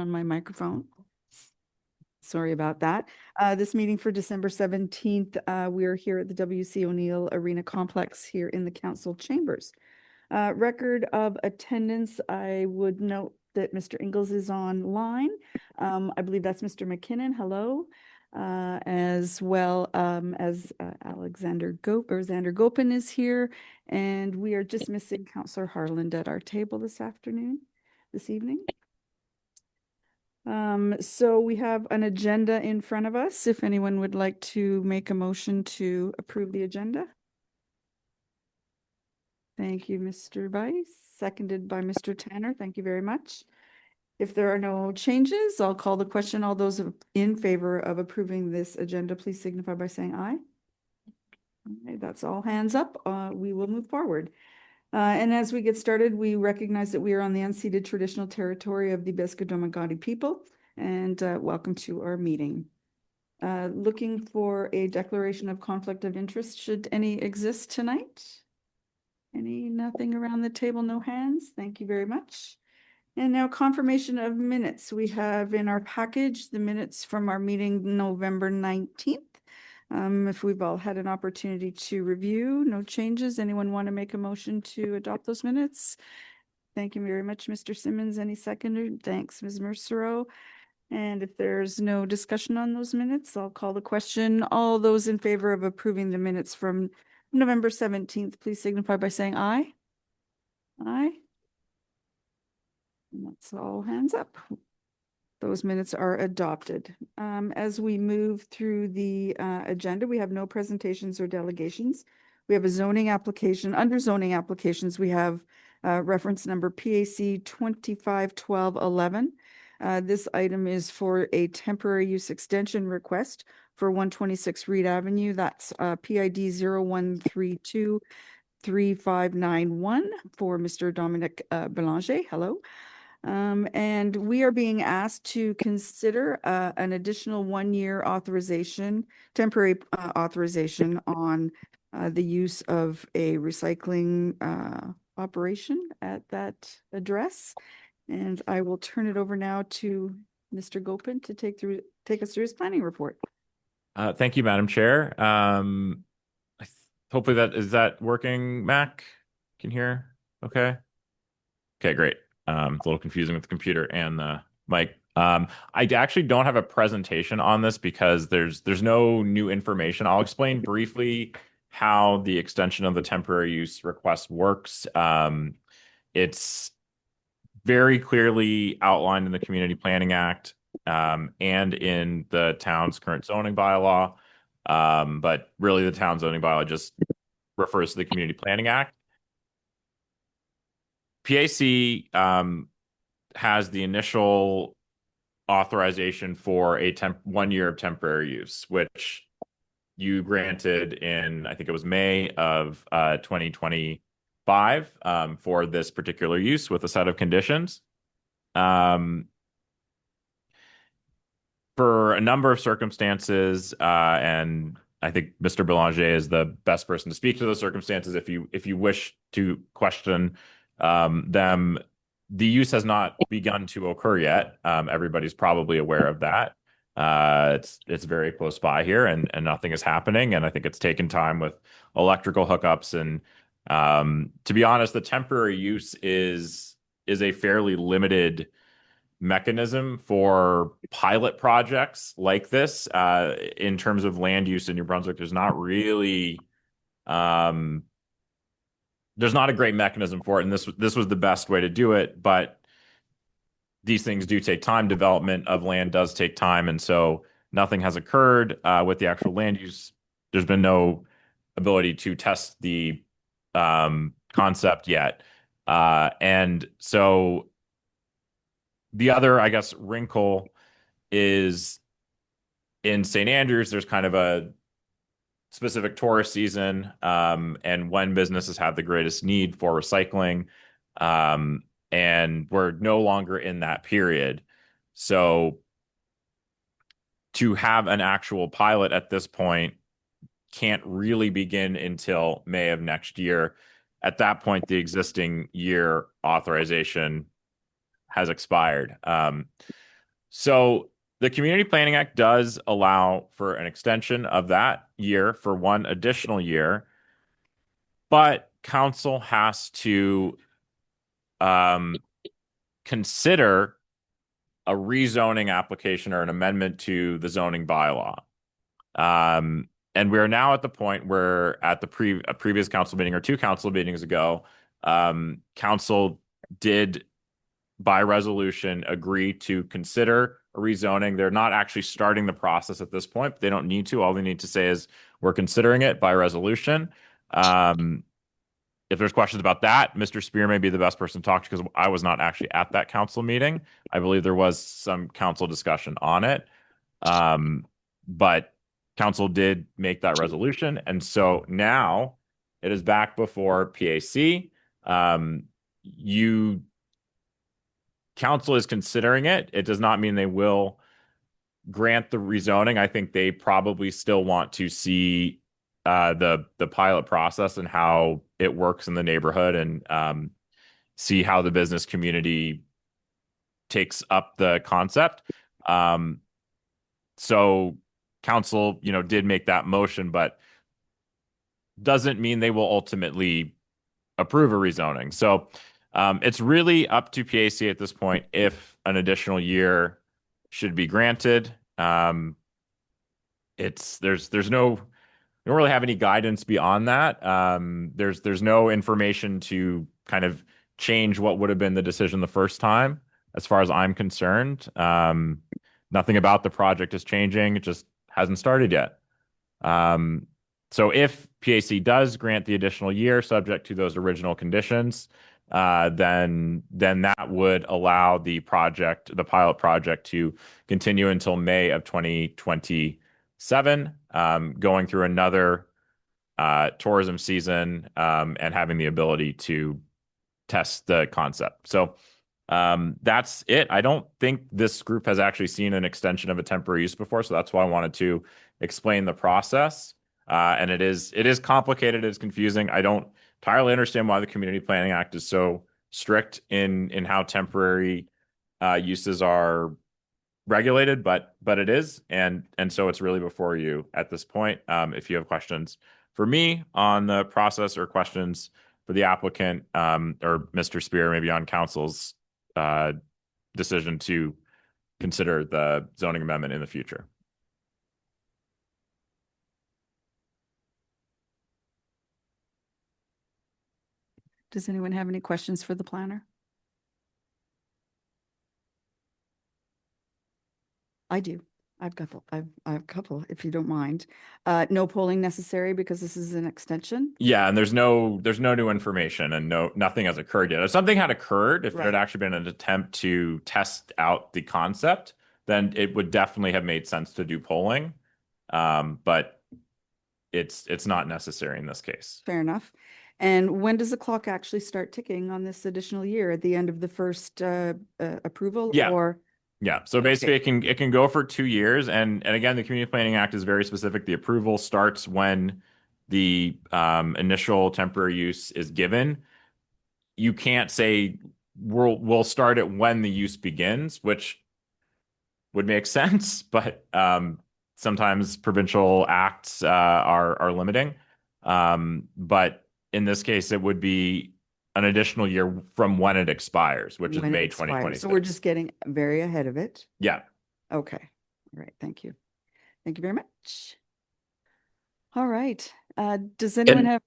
on my microphone. Sorry about that. This meeting for December 17th, we are here at the W.C. O'Neill Arena Complex here in the council chambers. Record of attendance, I would note that Mr. Ingles is online. I believe that's Mr. McKinnon. Hello. As well as Xander Gopin is here, and we are just missing Councillor Harland at our table this evening. So we have an agenda in front of us. If anyone would like to make a motion to approve the agenda. Thank you, Mr. Bice. Seconded by Mr. Tanner. Thank you very much. If there are no changes, I'll call the question. All those in favor of approving this agenda, please signify by saying aye. Okay, that's all hands up. We will move forward. And as we get started, we recognize that we are on the unceded traditional territory of the Beska-Domagati people, and welcome to our meeting. Looking for a declaration of conflict of interest, should any exist tonight? Nothing around the table, no hands. Thank you very much. And now confirmation of minutes. We have in our package the minutes from our meeting November 19th. If we've all had an opportunity to review, no changes. Anyone want to make a motion to adopt those minutes? Thank you very much, Mr. Simmons. Any seconder? Thanks, Ms. Mercero. And if there's no discussion on those minutes, I'll call the question. All those in favor of approving the minutes from November 17th, please signify by saying aye. Aye. And that's all hands up. Those minutes are adopted. As we move through the agenda, we have no presentations or delegations. We have a zoning application. Under zoning applications, we have reference number PAC 251211. This item is for a temporary use extension request for 126 Reed Avenue. That's PID 01323591 for Mr. Dominic Belanger. Hello. And we are being asked to consider an additional 1-year authorization, temporary authorization on the use of a recycling operation at that address. And I will turn it over now to Mr. Gopin to take us through his planning report. Thank you, Madam Chair. Hopefully is that working, Mac? Can you hear? Okay. Okay, great. It's a little confusing with the computer and the mic. I actually don't have a presentation on this because there's no new information. I'll explain briefly how the extension of the temporary use request works. It's very clearly outlined in the Community Planning Act and in the town's current zoning bylaw. But really the town zoning bylaw just refers to the Community Planning Act. PAC has the initial authorization for a 1 year of temporary use, which you granted in, I think it was May of 2025 for this particular use with a set of conditions. For a number of circumstances, and I think Mr. Belanger is the best person to speak to those circumstances. If you wish to question them, the use has not begun to occur yet. Everybody's probably aware of that. It's very close by here, and nothing is happening. And I think it's taken time with electrical hookups. And to be honest, the temporary use is a fairly limited mechanism for pilot projects like this. In terms of land use in New Brunswick, there's not really there's not a great mechanism for it, and this was the best way to do it. But these things do take time. Development of land does take time, and so nothing has occurred with the actual land use. There's been no ability to test the concept yet, and so the other, I guess, wrinkle is in St. Andrews. There's kind of a specific tourist season, and when businesses have the greatest need for recycling, and we're no longer in that period. So to have an actual pilot at this point can't really begin until May of next year. At that point, the existing year authorization has expired. So the Community Planning Act does allow for an extension of that year for one additional year, but council has to um, consider a rezoning application or an amendment to the zoning bylaw. And we're now at the point where at the a previous council meeting or two council meetings ago, council did by resolution agree to consider a rezoning. They're not actually starting the process at this point, but they don't need to. All they need to say is we're considering it by resolution. Um, if there's questions about that, Mr. Spear may be the best person to talk to because I was not actually at that council meeting. I believe there was some council discussion on it. But council did make that resolution. And so now it is back before PAC. You council is considering it. It does not mean they will grant the rezoning. I think they probably still want to see the pilot process and how it works in the neighborhood and see how the business community takes up the concept. So council, did make that motion, but doesn't mean they will ultimately approve a rezoning. So it's really up to PAC at this point if an additional year should be granted. There's no we don't really have any guidance beyond that. There's no information to kind of change what would have been the decision the first time, as far as I'm concerned. Nothing about the project is changing. It just hasn't started yet. So if PAC does grant the additional year, subject to those original conditions, then that would allow the pilot project, to continue until May of 2027, going through another tourism season, and having the ability to test the concept. So that's it. I don't think this group has actually seen an extension of a temporary use before, so that's why I wanted to explain the process. And it is complicated, it's confusing. I don't entirely understand why the Community Planning Act is so strict in how temporary uses are regulated, but it is, and so it's really before you at this point. If you have questions for me on the process or questions for the applicant, or Mr. Spear, maybe on council's decision to consider the zoning amendment in the future. Does anyone have any questions for the planner? I do. I've I have a couple, if you don't mind. No polling necessary because this is an extension. Yeah, and there's no new information, and nothing has occurred yet. If something had occurred, if there had Right. actually been an attempt to test out the concept, then it would definitely have made sense to do polling. But it's not necessary in this case. Fair enough. And when does the clock actually start ticking on this additional year? At the end of the first approval, Yeah. or? Yeah. So basically it can go for 2 years. And again, the Community Planning Act is very specific. The approval starts when the initial temporary use is given. You can't say we'll start it when the use begins, which would make sense, but sometimes provincial acts are limiting. But in this case, it would be an additional year from when it expires, which is When it May expires. So we're 2026. just getting very ahead of it. Yeah. Okay. All right. Thank you. Thank you very much. All right. Does anyone Can,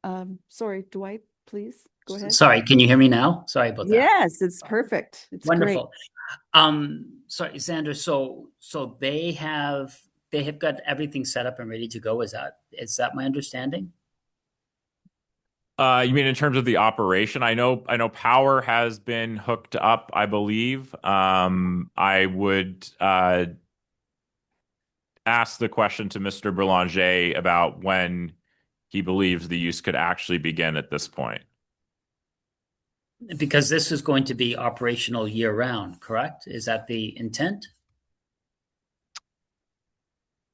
have, sorry, Dwight, please go ahead. sorry, can you hear me now? Sorry about that. Yes, it's perfect. It's great. Wonderful. Sorry, Sandra. So they have got everything set up and ready to go. Is that my understanding? You mean in terms of the operation? I know power has been hooked up, I believe. I would ask the question to Mr. Boulanger about when he believes the use could actually begin at this point. Because this is going to be operational year round, correct? Is that the intent?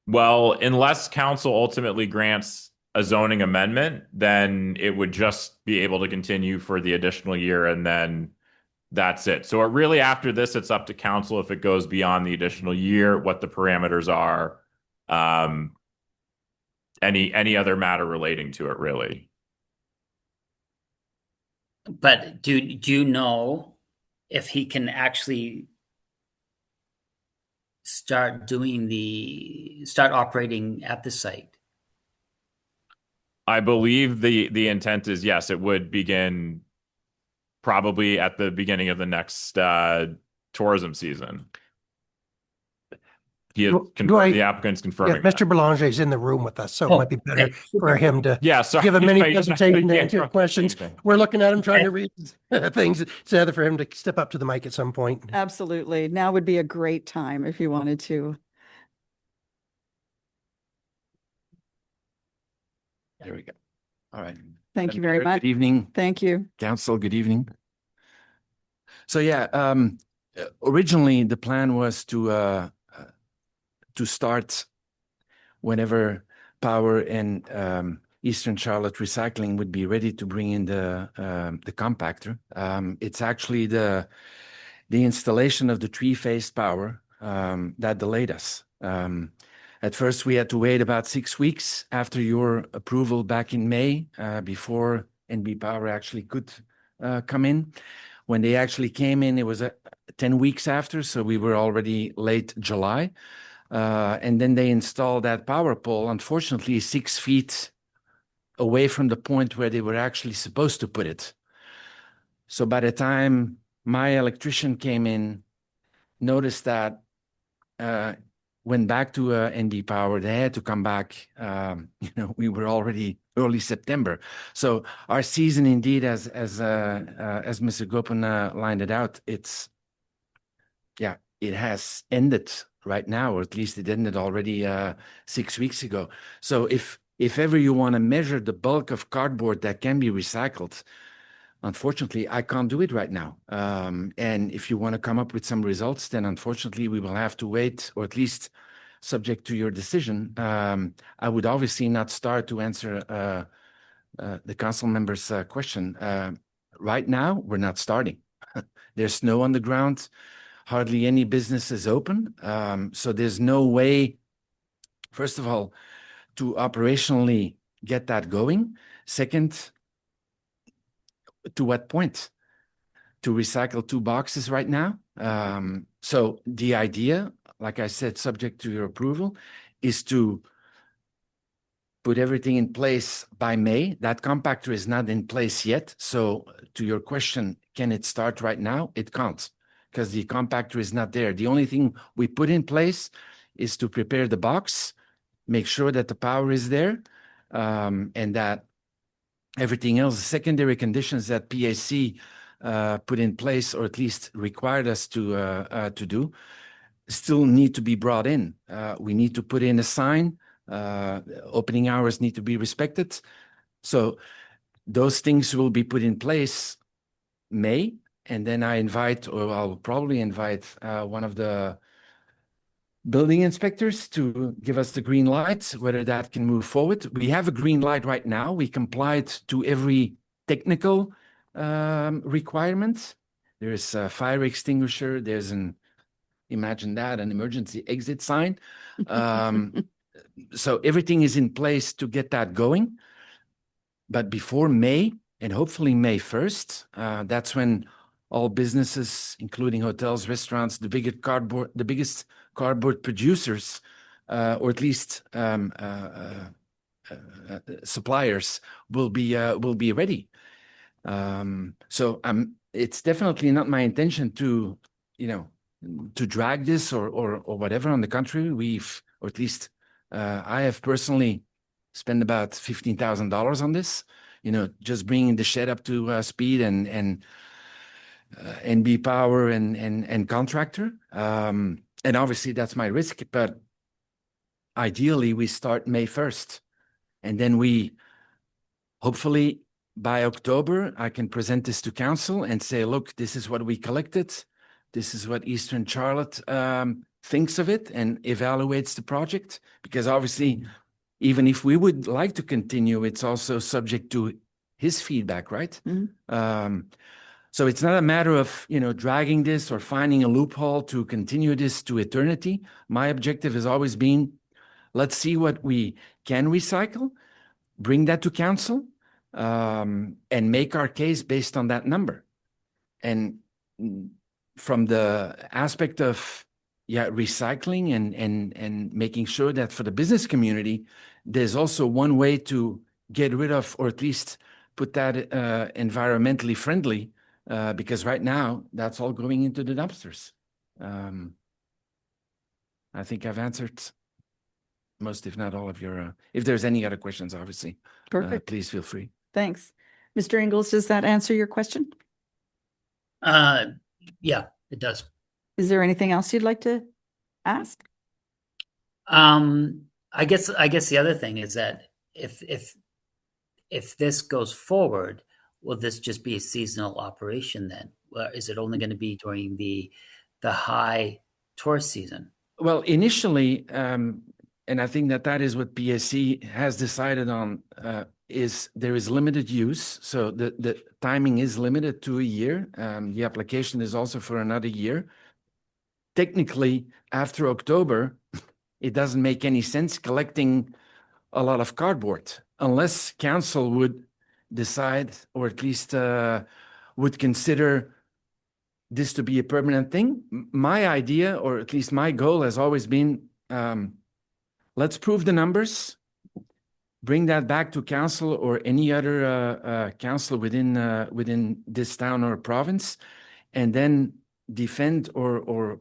Well, unless council ultimately grants a zoning amendment, then it would just be able to continue for the additional year, and then That's it. So it really, after this, it's up to council if it goes beyond the additional year, what the parameters are. Um, any other matter relating to it, really. But do you know if he can actually start operating at the site? I believe the intent is, yes, it would begin probably at the beginning of the next tourism season. The applicant's Yeah, confirming Mr. that. Belanger is in the room with us, so it Oh, might be better okay, super. for him to Yeah, sorry. give a mini I presentation to can't answer trust questions. anything. We're looking at him trying to read things. It's either for him to step up to the mic at some point. Absolutely. Now would be a great time if you wanted to. There we go. All right. Thank you Madam very Chair, much. Good evening, Thank you. council. Good evening. So yeah, originally the plan was to start whenever Power and Eastern Charlotte Recycling would be ready to bring in the compactor. It's actually the installation of the three-phase power that delayed us. At first, we had to wait about 6 weeks after your approval back in May before NB Power actually could come in. When they actually came in, it was 10 weeks after, so we were already late July. And then they installed that power pole, unfortunately, 6 feet away from the point where they were actually supposed to put it. So by the time my electrician came in, noticed that, went back to NB Power, they had to come back. We were already early September. So our season, indeed, as Mr. Gopen lined it out, it has ended right now, or at least it ended already 6 weeks ago. So if ever you want to measure the bulk of cardboard that can be recycled, unfortunately, I can't do it right now. And if you want to come up with some results, then unfortunately, we will have to wait, or at least subject to your decision. I would obviously not start to answer the council member's question. Right now, we're not starting. There's snow on the ground. Hardly any business is open. So there's no way, first of all, to operationally get that going. Second, to what point? To recycle 2 boxes right now. So the idea, like I said, subject to your approval, is to put everything in place by May. That compactor is not in place yet. So to your question, can it start right now? It can't, because the compactor is not there. The only thing we put in place is to prepare the box, make sure that the power is there, and that everything else, secondary conditions that PAC put in place, or at least required us to do, still need to be brought in. We need to put in a sign. Opening hours need to be respected. So those things will be put in place May, and then I'll probably invite one of the building inspectors to give us the green light, whether that can move forward. We have a green light right now. We complied to every technical requirement. There's a fire extinguisher. There's imagine that, an emergency exit sign. So everything is in place to get that going. But before May, and hopefully May 1st, that's when all businesses, including hotels, restaurants, the biggest cardboard producers, or at least suppliers, will be ready. So it's definitely not my intention to drag this or whatever. On the contrary, or at least I have personally spent about $15,000 on this. Just bringing the shed up to speed and NB Power and contractor. And obviously that's my risk, but ideally we start May 1st. And then hopefully by October, I can present this to council and say, look, this is what we collected. This is what Eastern Charlotte thinks of it and evaluates the project. Because obviously, even if we would like to continue, it's also subject to his feedback, right? So it's not a matter of, dragging this or finding a loophole to continue this to eternity. My objective has always been, let's see what we can recycle, bring that to council, and make our case based on that number. And from the aspect of recycling and making sure that for the business community, there's also one way to get rid of, or at least put that environmentally friendly, because right now that's all going into the dumpsters. I think I've answered most, if not all of your, if there's any other questions, obviously, Perfect. please feel free. Thanks. Mr. Ingles, does that answer your question? Yeah, it does. Is there anything else you'd like to ask? I guess the other thing is that if this goes forward, will this just be a seasonal operation then? Is it only going to be during the high tourist season? Well, initially, and I think that is what PSC has decided on, is there is limited use. So the timing is limited to a year. The application is also for another year. Technically, after October, it doesn't make any sense collecting a lot of cardboard unless council would decide, or at least would consider this to be a permanent thing. My idea, or at least my goal, has always been, let's prove the numbers, bring that back to council or any other council within this town or province, and then defend or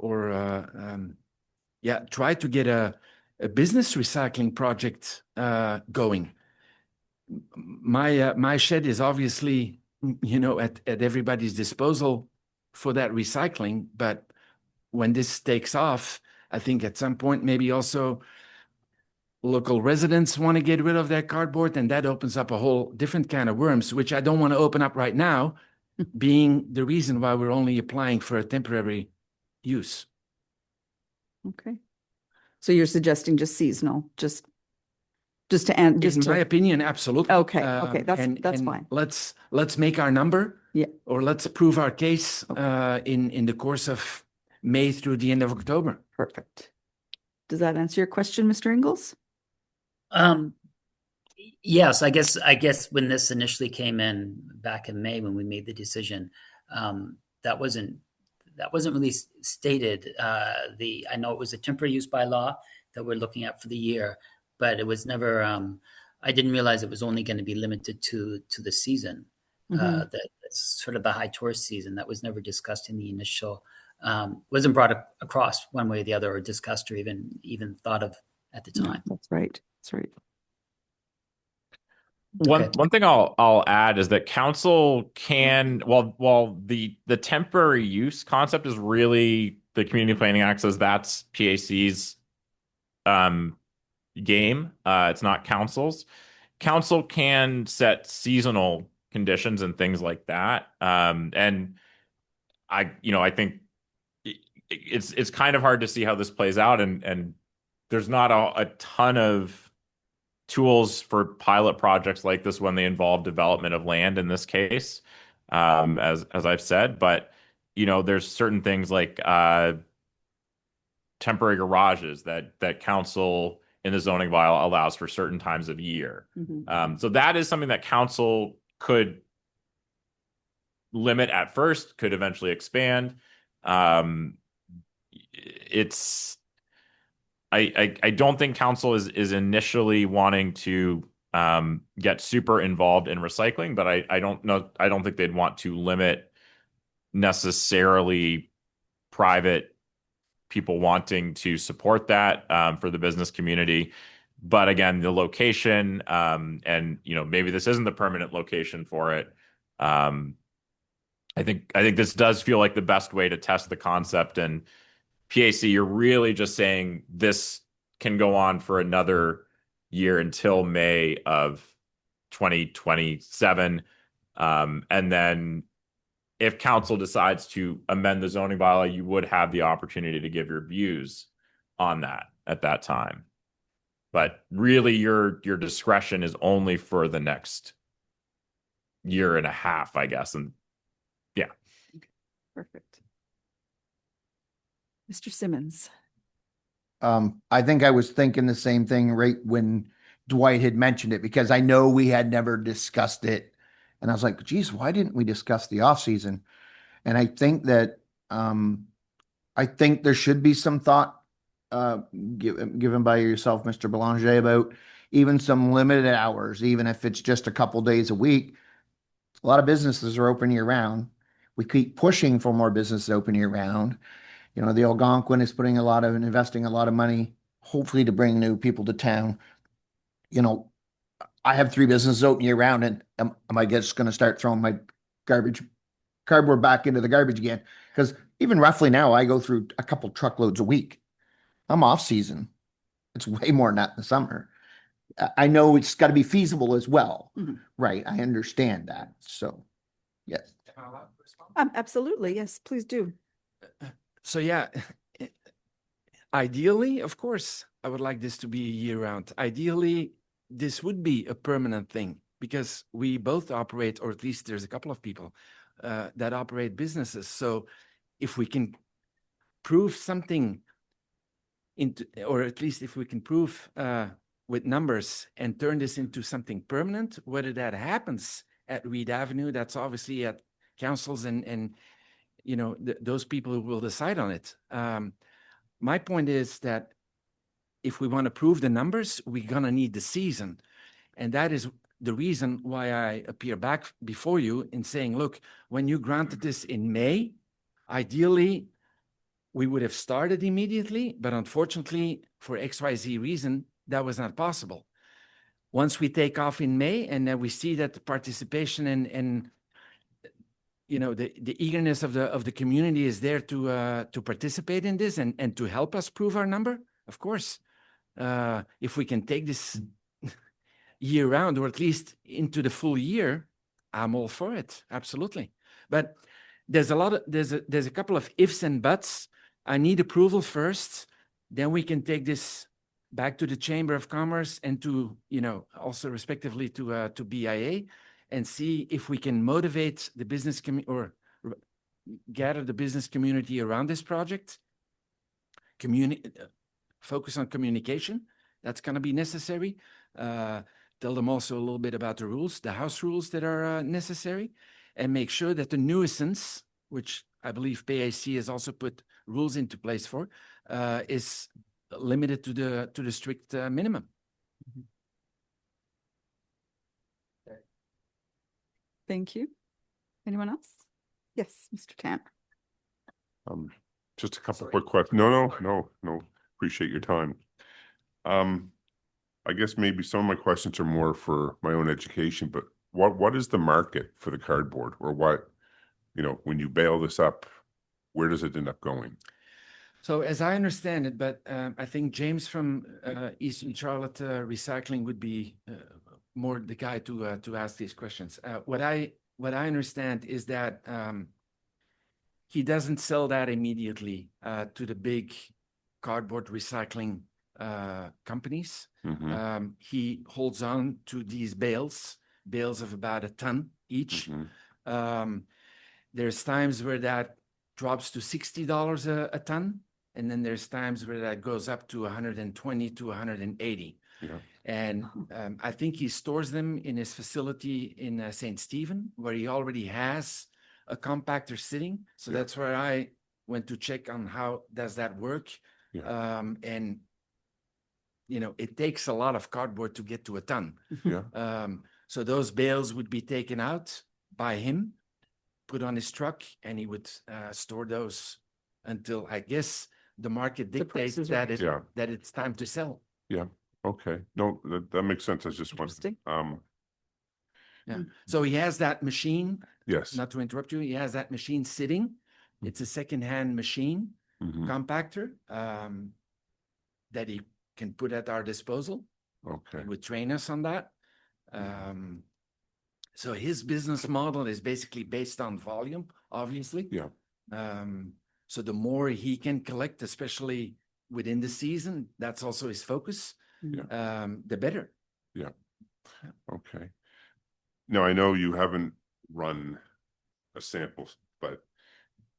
try to get a business recycling project going. My shed is obviously, at everybody's disposal for that recycling, but when this takes off, I think at some point maybe also local residents want to get rid of their cardboard, and that opens up a whole different kind of worms, which I don't want to open up right now, being the reason why we're only applying for a temporary use. Okay. So you're suggesting just seasonal, just to end, In my opinion, absolutely. Okay, okay, that's fine. Let's make our number. Yeah. Or let's prove our case in the course of May through the end of October. Perfect. Does that answer your question, Mr. Ingles? Yes, I guess when this initially came in back in May when we made the decision, that wasn't really stated. I know it was a temporary use by law that we're looking at for the year, but it was never. I didn't realize it was only going to be limited to the season. That's sort of the high tourist season. That was never discussed in the initial. Wasn't brought across one way or the other, or discussed, or even thought of at the time. That's right. That's right. One thing I'll add is that council can, while the temporary use concept is really the Community Planning Act says that's PAC's game. It's not council's. Council can set seasonal conditions and things like that. And I think it's kind of hard to see how this plays out, and there's not a ton of tools for pilot projects like this when they involve development of land in this case, as I've said. But there's certain things like temporary garages that council in the zoning bylaw allows for certain times of year. So that is something that council could limit at first, could eventually expand. I don't think council is initially wanting to get super involved in recycling, but I don't think they'd want to limit necessarily private people wanting to support that for the business community. But again, the location, and maybe this isn't the permanent location for it. I think this does feel like the best way to test the concept. And PAC, you're really just saying this can go on for another year until May of 2027. And then if council decides to amend the zoning bylaw, you would have the opportunity to give your views on that at that time. But really, your discretion is only for the next year and a half, I guess. And yeah. Perfect. Mr. Simmons. I think I was thinking the same thing right when Dwight had mentioned it, because I know we had never discussed it. And I was like, geez, why didn't we discuss the off season? And I think that, I think there should be some thought, given by yourself, Mr. Belanger, about even some limited hours, even if it's just a couple days a week. A lot of businesses are open year round. We keep pushing for more businesses open year round. You know, the Algonquin is putting a lot of, investing a lot of money, hopefully to bring new people to town. You know, I have 3 businesses open year round, and am I just going to start throwing my cardboard back into the garbage again? Because even roughly now, I go through a couple truckloads a week. I'm off season. It's way more than that in the summer. I know it's got to be feasible as well. Mhm. Right. I understand that. So, yes. Absolutely. Yes, please do. So yeah, ideally, of course, I would like this to be year round. Ideally, this would be a permanent thing because we both operate, or at least there's a couple of people that operate businesses. So if we can prove something into, or at least if we can prove with numbers and turn this into something permanent, whether that happens at Reed Avenue, that's obviously at councils and you know, those people who will decide on it. My point is that if we want to prove the numbers, we're going to need the season. And that is the reason why I appear back before you in saying, look, when you granted this in May, ideally, we would have started immediately, but unfortunately, for XYZ reason, that was not possible. Once we take off in May and then we see that the participation and you know, the eagerness of the community is there to participate in this and to help us prove our number, of course. If we can take this year round, or at least into the full year, I'm all for it. Absolutely. But there's a couple of ifs and buts. I need approval first. Then we can take this back to the Chamber of Commerce and to, you know, also respectively to BIA and see if we can motivate the business or gather the business community around this project. Focus on communication. That's going to be necessary. Tell them also a little bit about the rules, the house rules that are necessary, and make sure that the nuisance, which I believe PAC has also put rules into place for, is limited to the strict minimum. Thank you. Anyone else? Yes, Mr. Tanner. Just a couple quick questions. No. Appreciate your time. I guess maybe some of my questions are more for my own education, but what is the market for the cardboard, or what, you know, when you bail this up, where does it end up going? So as I understand it, but I think James from Eastern Charlotte Recycling would be more the guy to ask these questions. What I understand is that he doesn't sell that immediately to the big cardboard recycling companies. Mm-hmm. He holds on to these bales of about a ton each. Mm-hmm. There's times where that drops to $60 a ton, and then there's times where that goes up to 120 to 180. Yeah. And I think he stores them in his facility in St. Stephen, where he already has a compactor sitting. So Yeah. that's where I went to check on how does that work. Yeah. And you know, it takes a lot of cardboard to get to a ton. Yeah. So those bales would be taken out by him, put on his truck, and he would store those until, I guess, the market The dictates prices that are- Yeah. that it's time to sell. Yeah. Okay. No, that makes sense. I just want, Interesting. Yeah. So he has that machine, yes. not to interrupt you, he has that machine sitting. It's a secondhand machine, Mhm. compactor, that he can put at our disposal. Okay. He would train us on that. So his business model is basically based on volume, obviously. Yeah. So the more he can collect, especially within the season, that's also his focus. Yeah. The better. Okay. Now, I know you haven't run a sample, but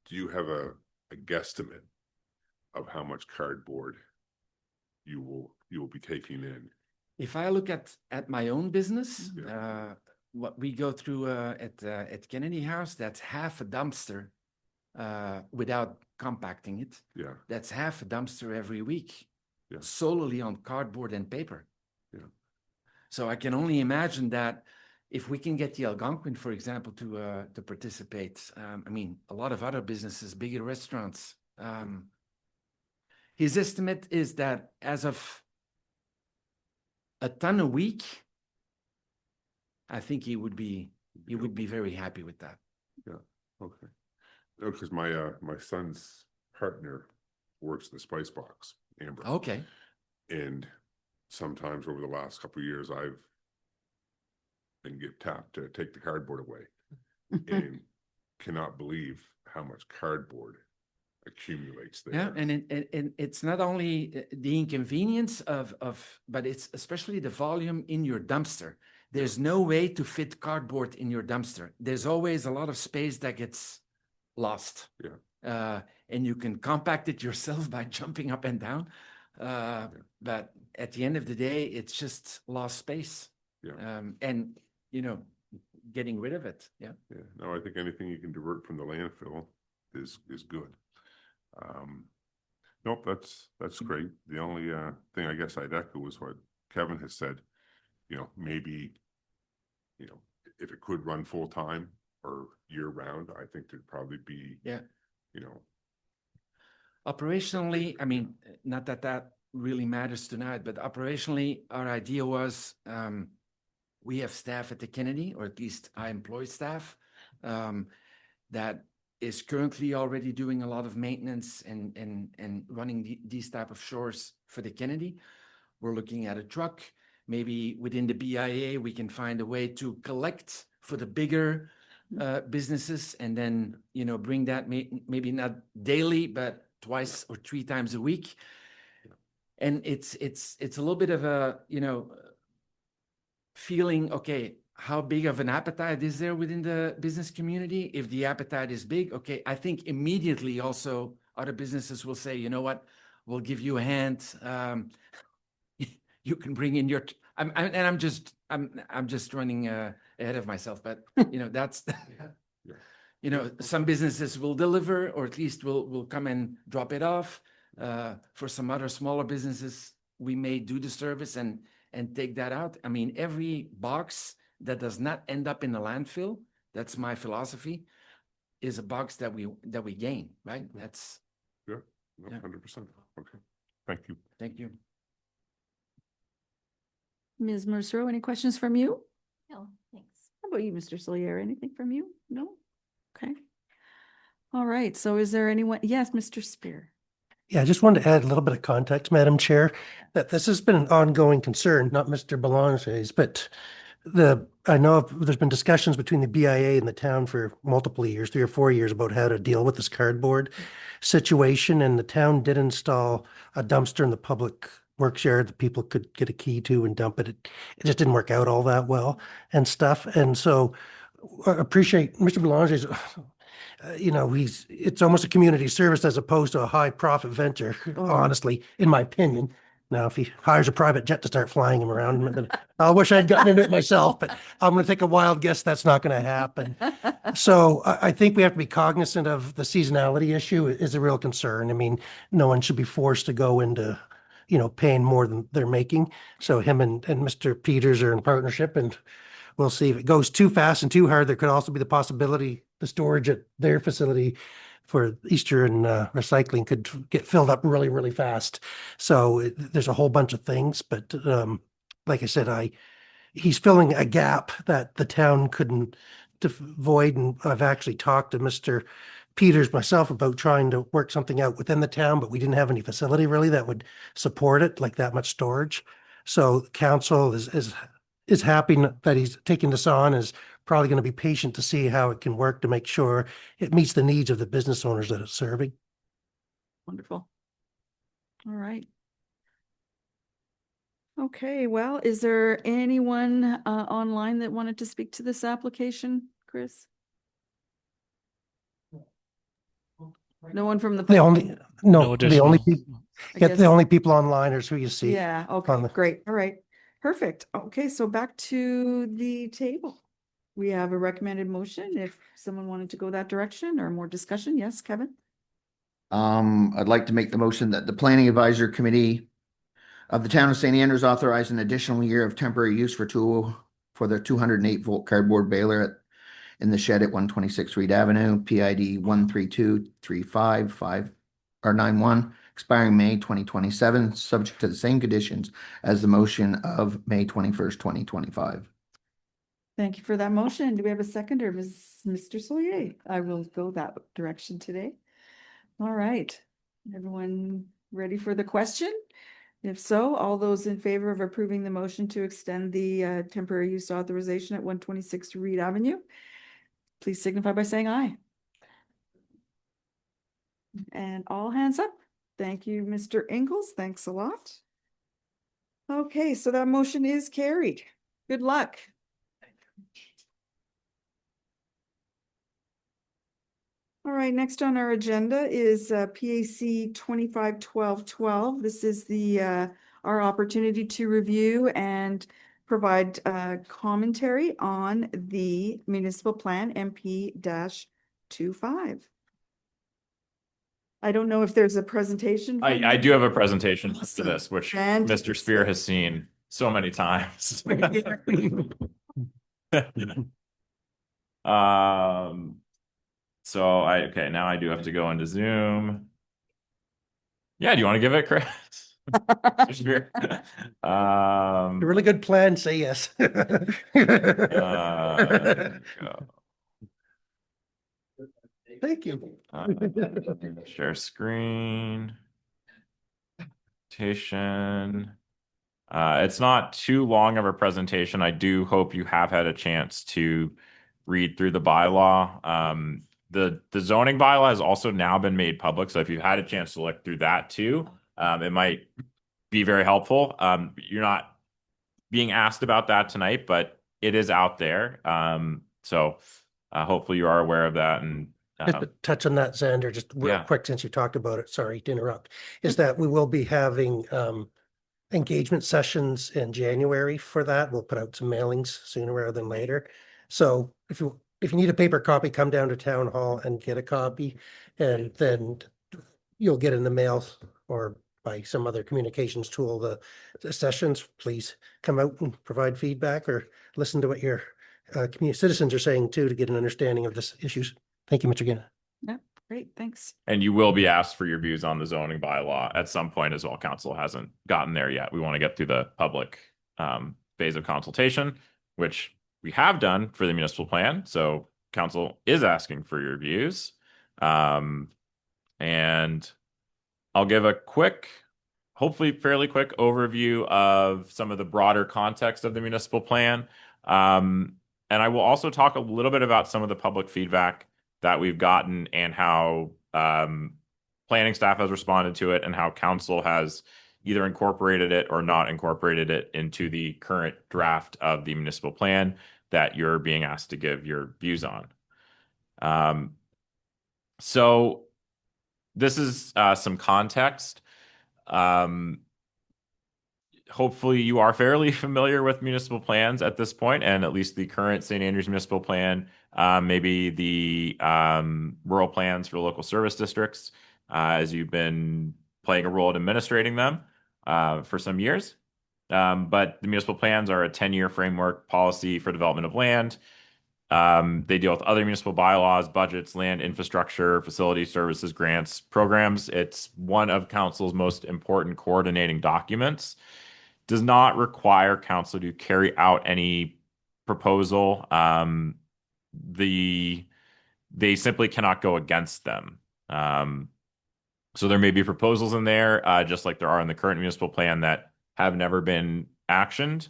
do you have a guesstimate of how much cardboard you will be taking in? If I look at my own business, Yeah. what we go through at Kennedy House, that's half a dumpster without compacting it. Yeah, That's half a dumpster every week, Yeah. solely on cardboard and paper. Yeah. So I can only imagine that if we can get the Algonquin, for example, to participate. I mean, a lot of other businesses, bigger restaurants. His estimate is that as of a ton a week, I think he would be very happy with that. okay. No, because my son's partner works in the spice box, Amber. Okay. And sometimes over the last couple of years, I've been get tapped to take the cardboard away and cannot believe how much cardboard accumulates there. Yeah, and it's not only the inconvenience but it's especially the volume in your dumpster. There's no way to fit cardboard in your dumpster. There's always a lot of space that gets lost. Yeah. And you can compact it yourself by jumping up and down. But at the end of the day, it's just lost space. Yeah. And, getting rid of it. Yeah. Yeah. No, I think anything you can divert from the landfill is good. Nope, that's great. The only thing I guess I'd echo is what Kevin has said. Maybe, if it could run full time or year round, I think there'd probably be, Yeah. Operationally, I mean, not that really matters tonight, but operationally, our idea was we have staff at the Kennedy, or at least I employ staff that is currently already doing a lot of maintenance and running these type of shores for the Kennedy. We're looking at a truck. Maybe within the BIA, we can find a way to collect for the bigger businesses and then, bring that maybe not daily, but twice or 3 times a week. And it's a little bit of a, feeling, okay, how big of an appetite is there within the business community? If the appetite is big, okay, I think immediately also other businesses will say, you know what, we'll give you a hand. You can bring in your, I'm just running ahead of myself, but that's, some businesses will deliver, or at least will come and drop it off. For some other smaller businesses, we may do the service and take that out. I mean, every box that does not end up in the landfill, that's my philosophy, is a box that we gain, right? That's. Yeah, Yeah. 100%. Okay, thank you. Thank you. Ms. Merceau, any questions from you? No, thanks. How about you, Mr. Solier? Anything from you? No? Okay. All right. So is there anyone? Yes, Mr. Spear. Yeah, I just wanted to add a little bit of context, Madam Chair, that this has been an ongoing concern, not Mr. Belanger's, but I know there's been discussions between the BIA and the town for multiple years, 3 or 4 years, about how to deal with this cardboard situation. And the town did install a dumpster in the public works yard that people could get a key to and dump it. It just didn't work out all that well and stuff. And so I appreciate Mr. Belanger's, it's almost a community service as opposed to a high profit venture, honestly, in my opinion. Now, if he hires a private jet to start flying him around, then I wish I'd gotten into it myself, but I'm going to take a wild guess that's not going to happen. So I think we have to be cognizant of the seasonality issue is a real concern. I mean, no one should be forced to go into, paying more than they're making. So him and Mr. Peters are in partnership, and we'll see if it goes too fast and too hard. There could also be the possibility the storage at their facility for Eastern recycling could get filled up really, really fast. So there's a whole bunch of things, but like I said, he's filling a gap that the town couldn't void. And I've actually talked to Mr. Peters myself about trying to work something out within the town, but we didn't have any facility really that would support it, like that much storage. So the council is happy that he's taking this on, is probably going to be patient to see how it can work to make sure it meets the needs of the business owners that it's serving. Wonderful. All right. Okay, well, is there anyone online that wanted to speak to this application, Chris? No one from the. The only, no, the only additional. people, I yeah, the guess- only people online is who you see. Yeah, okay, on the- great. All right. Perfect. Okay, so back to the table. We have a recommended motion. If someone wanted to go that direction or more discussion, yes, Kevin? I'd like to make the motion that the Planning Advisory Committee of the town of St. Andrews authorize an additional year of temporary use for the 208-volt cardboard baler in the shed at 126 Reed Avenue, PID 13235 or 91, expiring May 2027, subject to the same conditions as the motion of May 21st, 2025. Thank you for that motion. Do we have a seconder, Mr. Solier? I will go that direction today. All right. Everyone ready for the question? If so, all those in favor of approving the motion to extend the temporary use authorization at 126 Reed Avenue, please signify by saying aye. And all hands up. Thank you, Mr. Ingles. Thanks a lot. Okay, so that motion is carried. Good luck. All right, next on our agenda is PAC 251212. This is our opportunity to review and provide commentary on the municipal plan MP-25. I don't know if there's a presentation. I do have a presentation for Awesome. this, which Fantastic. Mr. Spear has seen so many times. So okay, now I do have to go into Zoom. Yeah, do you want to give it, Chris? Mr. Spear? A really good plan, say yes. Go. Thank you. Share screen. Presentation. It's not too long of a presentation. I do hope you have had a chance to read through the bylaw. The zoning bylaw has also now been made public, so if you've had a chance to look through that too, it might be very helpful. You're not being asked about that tonight, but it is out there. So hopefully you are aware of that. And Just to touch on that, Xander, just real Yeah. quick, since you talked about it, sorry to interrupt, is that we will be having engagement sessions in January for that. We'll put out some mailings sooner rather than later. So if you need a paper copy, come down to town hall and get a copy, and then you'll get in the mail or by some other communications tool, the sessions. Please come out and provide feedback or listen to what your community citizens are saying too, to get an understanding of this issues. Thank you, Mr. Gannon. Yeah, great, thanks. And you will be asked for your views on the zoning bylaw at some point as well. Council hasn't gotten there yet. We want to get through the public phase of consultation, which we have done for the municipal plan. So council is asking for your views. And I'll give a quick, hopefully fairly quick overview of some of the broader context of the municipal plan. And I will also talk a little bit about some of the public feedback that we've gotten and how planning staff has responded to it and how council has either incorporated it or not incorporated it into the current draft of the municipal plan that you're being asked to give your views on. So this is some context. Hopefully you are fairly familiar with municipal plans at this point, and at least the current St. Andrews municipal plan, maybe the rural plans for local service districts, as you've been playing a role in administrating them for some years. But the municipal plans are a 10-year framework policy for development of land. They deal with other municipal bylaws, budgets, land infrastructure, facility services, grants, programs. It's one of council's most important coordinating documents. Does not require council to carry out any proposal. They simply cannot go against them. So there may be proposals in there, just like there are in the current municipal plan, that have never been actioned.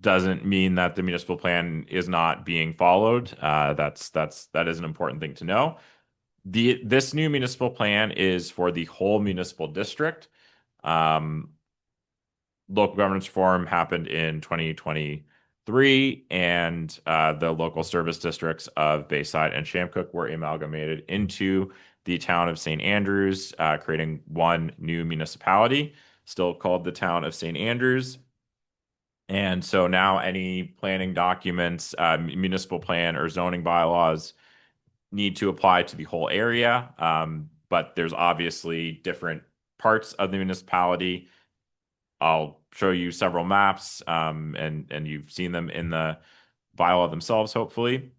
Doesn't mean that the municipal plan is not being followed. That is an important thing to know. This new municipal plan is for the whole municipal district. Local governance reform happened in 2021, 3, and the local service districts of Bayside and Shamcook were amalgamated into the town of St. Andrews, creating one new municipality, still called the town of St. Andrews. And so now any planning documents, municipal plan or zoning bylaws need to apply to the whole area. But there's obviously different parts of the municipality. I'll show you several maps, and you've seen them in the bylaw themselves, hopefully.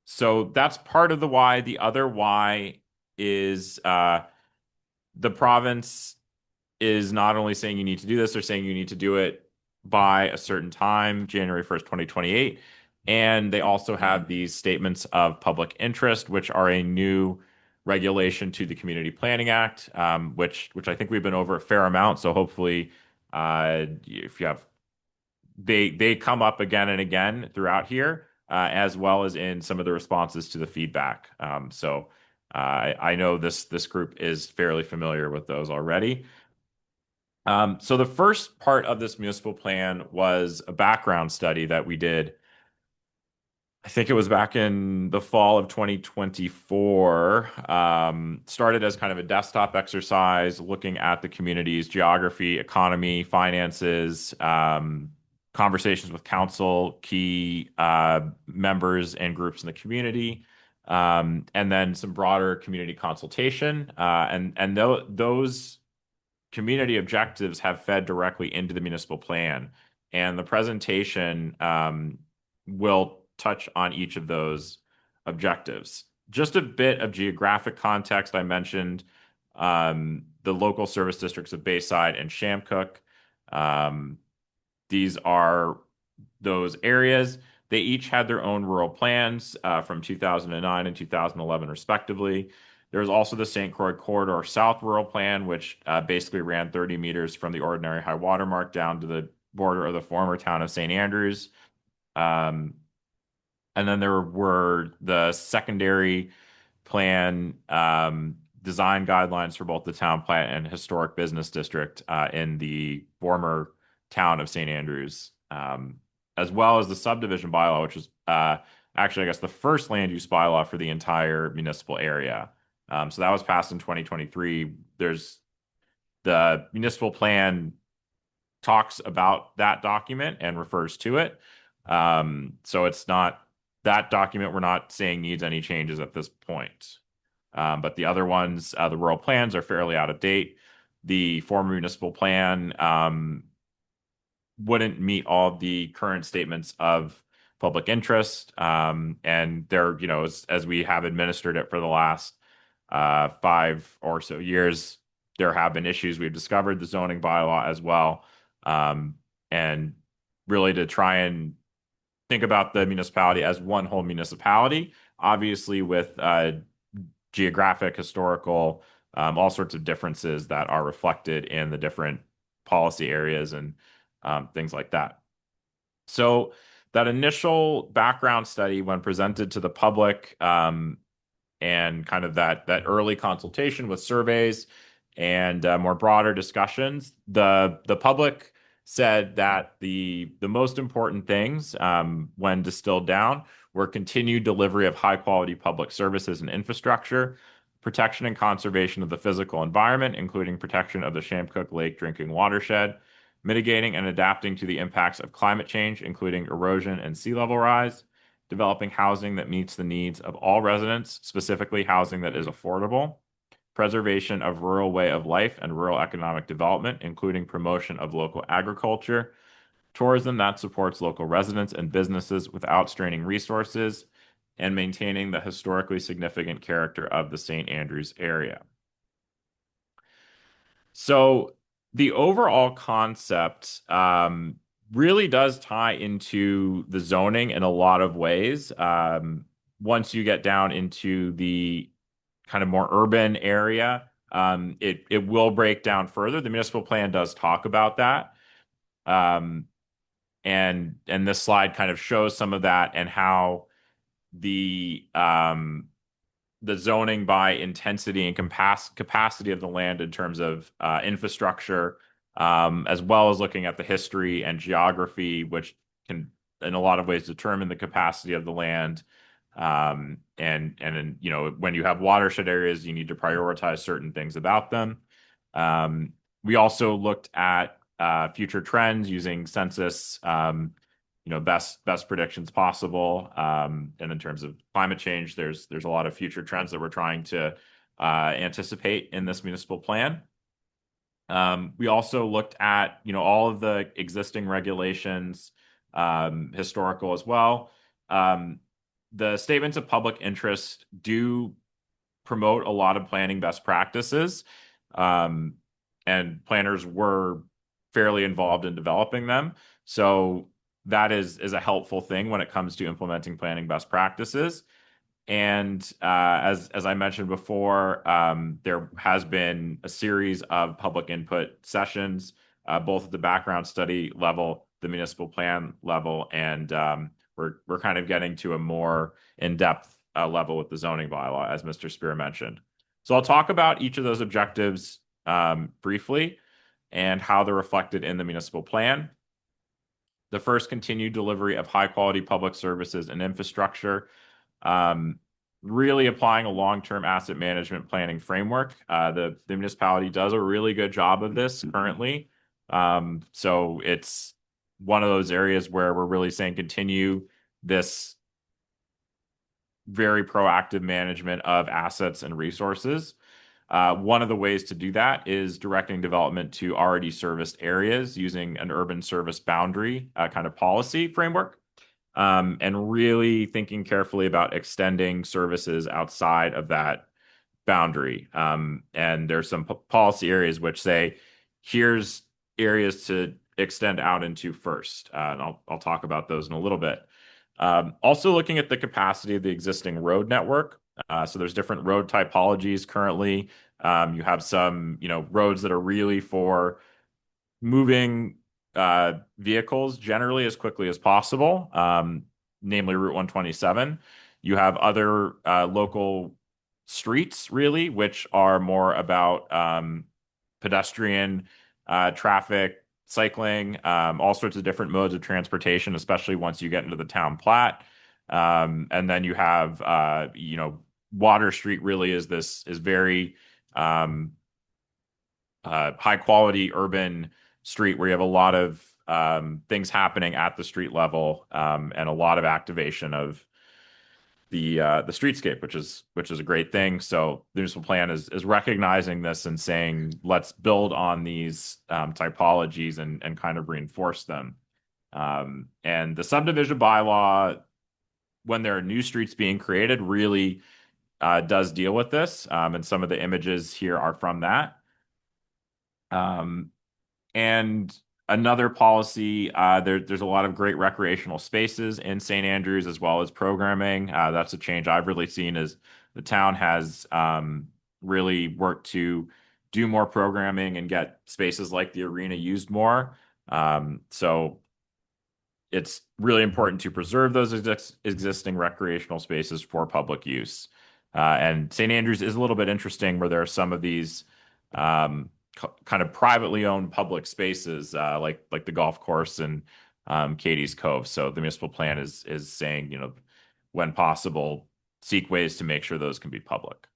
So that's part of the why. The other why is the province is not only saying you need to do this, they're saying you need to do it by a certain time, January 1st, 2028. And they also have these statements of public interest, which are a new regulation to the Community Planning Act, which I think we've been over a fair amount. So hopefully, if you have, they come up again and again throughout here, as well as in some of the responses to the feedback. So I know this group is fairly familiar with those already. So the first part of this municipal plan was a background study that we did. I think it was back in the fall of 2024. Started as kind of a desktop exercise, looking at the community's geography, economy, finances, conversations with council, key members and groups in the community, and then some broader community consultation. And those community objectives have fed directly into the municipal plan. And the presentation will touch on each of those objectives. Just a bit of geographic context. I mentioned the local service districts of Bayside and Shamcook. These are those areas. They each had their own rural plans from 2009 and 2011, respectively. There was also the St. Croix Corridor South Rural Plan, which basically ran 30 meters from the ordinary high water mark down to the border of the former town of St. Andrews. And then there were the secondary plan design guidelines for both the town plan and historic business district in the former town of St. Andrews, as well as the subdivision bylaw, which is actually, I guess, the first land use bylaw for the entire municipal area. So that was passed in 2023. There's the municipal plan talks about that document and refers to it. So it's not that document we're not saying needs any changes at this point. But the other ones, the rural plans are fairly out of date. The former municipal plan wouldn't meet all the current statements of public interest. And there, as we have administered it for the last 5 or so years, there have been issues. We've discovered the zoning bylaw as well. And really to try and think about the municipality as one whole municipality, obviously with geographic, historical, all sorts of differences that are reflected in the different policy areas and things like that. So that initial background study, when presented to the public, and kind of that early consultation with surveys and more broader discussions, the public said that the most important things, when distilled down, were continued delivery of high quality public services and infrastructure, protection and conservation of the physical environment, including protection of the Shamcook Lake drinking watershed, mitigating and adapting to the impacts of climate change, including erosion and sea level rise, developing housing that meets the needs of all residents, specifically housing that is affordable, preservation of rural way of life and rural economic development, including promotion of local agriculture, tourism that supports local residents and businesses without straining resources, and maintaining the historically significant character of the St. Andrews area. So the overall concept really does tie into the zoning in a lot of ways. Once you get down into the kind of more urban area, it will break down further. The municipal plan does talk about that. And this slide kind of shows some of that and how the zoning by intensity and capacity of the land in terms of infrastructure as well as looking at the history and geography, which can, in a lot of ways, determine the capacity of the land. And you know, when you have watershed areas, you need to prioritize certain things about them. We also looked at future trends using census, you know, best predictions possible. And in terms of climate change, there's a lot of future trends that we're trying to anticipate in this municipal plan. We also looked at, you know, all of the existing regulations, historical as well. The statements of public interest do promote a lot of planning best practices, and planners were fairly involved in developing them. So that is a helpful thing when it comes to implementing planning best practices. And as I mentioned before, there has been a series of public input sessions, both at the background study level, the municipal plan level, and we're kind of getting to a more in-depth level with the zoning bylaw, as Mr. Spear mentioned. So I'll talk about each of those objectives briefly and how they're reflected in the municipal plan. The first, continued delivery of high-quality public services and infrastructure. Really applying a long-term asset management planning framework. The municipality does a really good job of this currently. So it's one of those areas where we're really saying continue this very proactive management of assets and resources. One of the ways to do that is directing development to already serviced areas using an urban service boundary kind of policy framework. And really thinking carefully about extending services outside of that boundary. And there's some policy areas which say, here's areas to extend out into first. And I'll talk about those in a little bit. Also looking at the capacity of the existing road network. So there's different road typologies currently. You have some, you know, roads that are really for moving vehicles generally as quickly as possible, namely Route 127. You have other local streets, really, which are more about pedestrian traffic, cycling, all sorts of different modes of transportation, especially once you get into the town plat. And then you have, you know, Water Street really is very high quality urban street where you have a lot of things happening at the street level, and a lot of activation of the streetscape, which is a great thing. So the municipal plan is recognizing this and saying, let's build on these typologies and kind of reinforce them. And the subdivision bylaw, when there are new streets being created, really does deal with this. And some of the images here are from that. And another policy, there's a lot of great recreational spaces in St. Andrews as well as programming. That's a change I've really seen is the town has really worked to do more programming and get spaces like the arena used more. So it's really important to preserve those existing recreational spaces for public use. And St. Andrews is a little bit interesting where there are some of these kind of privately owned public spaces, like the golf course and Katie's Cove. So the municipal plan is saying, you know, when possible, seek ways to make sure those can be public.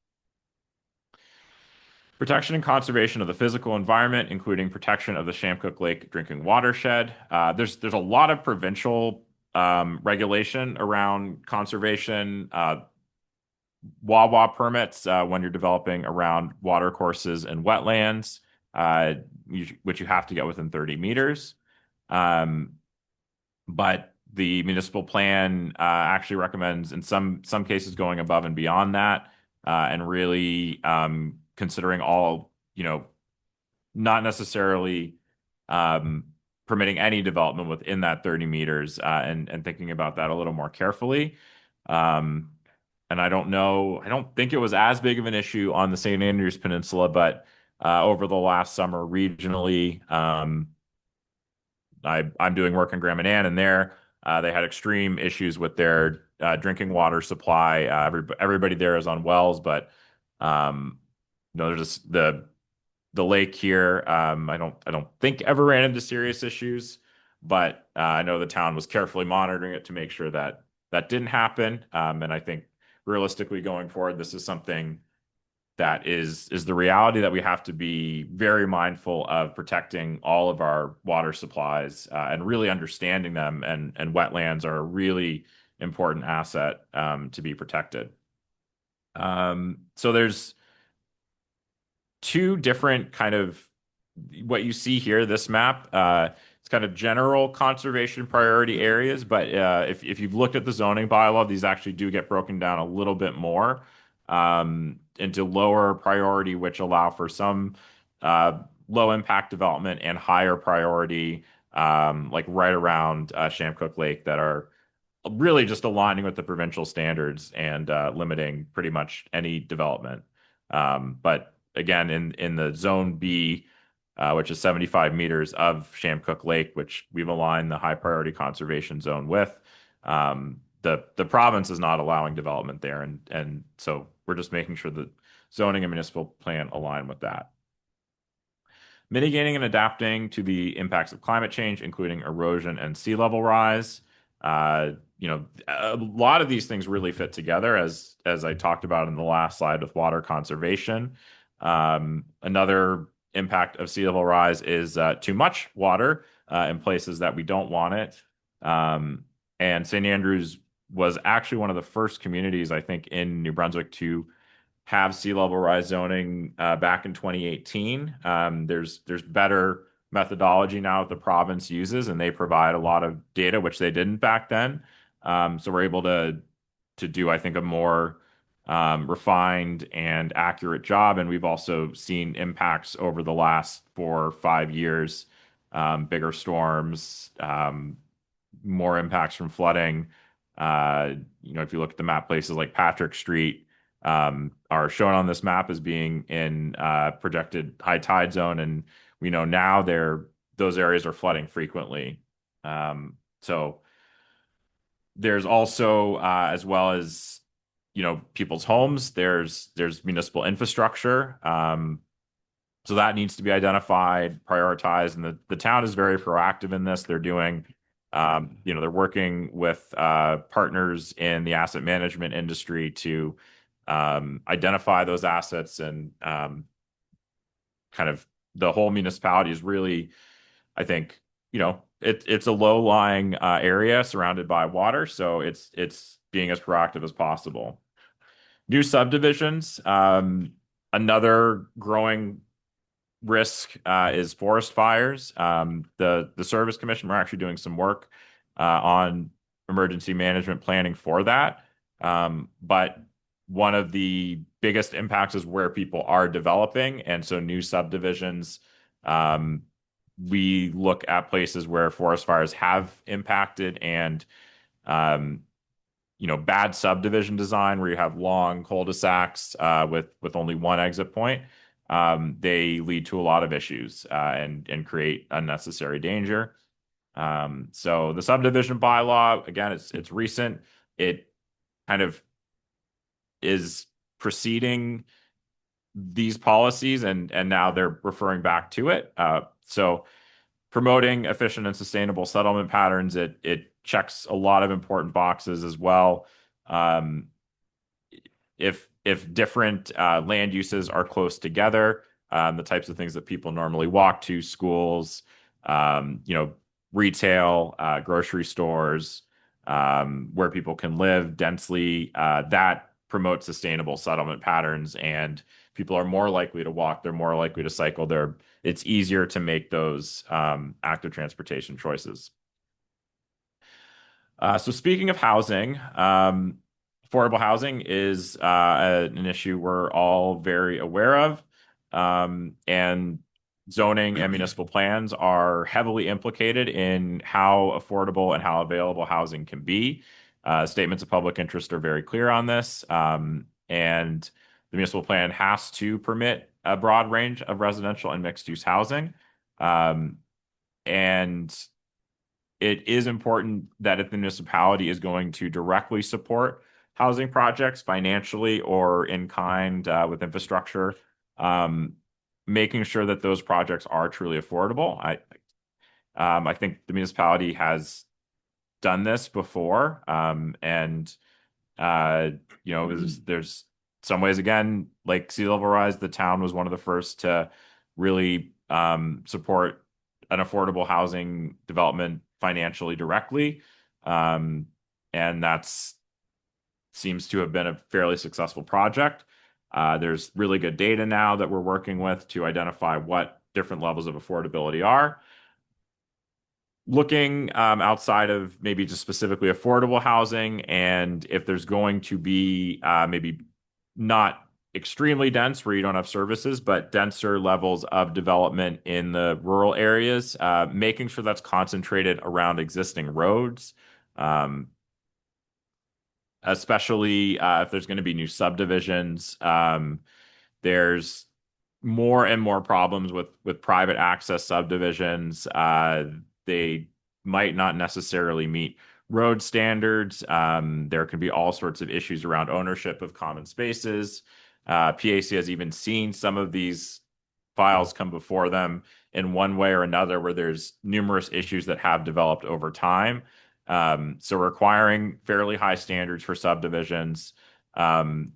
Protection and conservation of the physical environment, including protection of the Shamcook Lake drinking watershed. There's a lot of provincial regulation around conservation. Wawa permits when you're developing around water courses and wetlands, which you have to get within 30 meters. But the municipal plan actually recommends, in some cases, going above and beyond that, and really considering all, you know, not necessarily permitting any development within that 30 meters, and thinking about that a little more carefully. And I don't think it was as big of an issue on the St. Andrews Peninsula, but over the last summer regionally, I'm doing work in Grand Manan, and there they had extreme issues with their drinking water supply. Everybody there is on wells, but there's just the lake here, I don't think ever ran into serious issues, but I know the town was carefully monitoring it to make sure that that didn't happen. And I think realistically going forward, this is something that is the reality that we have to be very mindful of protecting all of our water supplies and really understanding them. And wetlands are a really important asset to be protected. So there's two different kind of what you see here, this map. It's kind of general conservation priority areas, but if you've looked at the zoning bylaw, these actually do get broken down a little bit more into lower priority, which allow for some low impact development, and higher priority, like right around Shamcook Lake, that are really just aligning with the provincial standards and limiting pretty much any development. But again, in the Zone B, which is 75 meters of Shamcook Lake, which we've aligned the high priority conservation zone with, the province is not allowing development there, and so we're just making sure that zoning and municipal plan align with that. Mitigating and adapting to the impacts of climate change, including erosion and sea level rise. A lot of these things really fit together, as I talked about in the last slide with water conservation. Another impact of sea level rise is too much water in places that we don't want it. And St. Andrews was actually one of the first communities, I think, in New Brunswick to have sea level rise zoning back in 2018. There's better methodology now that the province uses, and they provide a lot of data, which they didn't back then. So we're able to do, I think, a more refined and accurate job. And we've also seen impacts over the last 4 or 5 years, bigger storms, more impacts from flooding. If you look at the map, places like Patrick Street are shown on this map as being in projected high tide zone, and we know now those areas are flooding frequently. So there's also as well as people's homes, there's municipal infrastructure. So that needs to be identified, prioritized, and the town is very proactive in this. They're doing they're working with partners in the asset management industry to identify those assets, and kind of the whole municipality is really, I think, it's a low-lying area surrounded by water, so it's being as proactive as possible. New subdivisions, another growing risk is forest fires. The Service Commission, we're actually doing some work on emergency management planning for that. But one of the biggest impacts is where people are developing, and so new subdivisions, we look at places where forest fires have impacted, and bad subdivision design where you have long cul-de-sacs with only one exit point. They lead to a lot of issues and create unnecessary danger. So the subdivision bylaw, again, it's recent. It kind of is preceding these policies, and now they're referring back to it. So promoting efficient and sustainable settlement patterns, it checks a lot of important boxes as well. If different land uses are close together, the types of things that people normally walk to, schools, retail, grocery stores, where people can live densely, that promotes sustainable settlement patterns, and people are more likely to walk, they're more likely to cycle, it's easier to make those active transportation choices. So speaking of housing, affordable housing is an issue we're all very aware of, and zoning and municipal plans are heavily implicated in how affordable and how available housing can be. Statements of public interest are very clear on this, and the municipal plan has to permit a broad range of residential and mixed-use housing. And it is important that if the municipality is going to directly support housing projects financially or in kind with infrastructure, making sure that those projects are truly affordable. I think the municipality has done this before, and there's some ways, again, like sea level rise, the town was one of the first to really support an affordable housing development financially directly, and that's seems to have been a fairly successful project. There's really good data now that we're working with to identify what different levels of affordability are. Looking outside of maybe just specifically affordable housing, and if there's going to be maybe not extremely dense where you don't have services, but denser levels of development in the rural areas, making sure that's concentrated around existing roads, especially if there's going to be new subdivisions. There's more and more problems with private access subdivisions. They might not necessarily meet road standards. There can be all sorts of issues around ownership of common spaces. PAC has even seen some of these files come before them in one way or another, where there's numerous issues that have developed over time. So requiring fairly high standards for subdivisions, or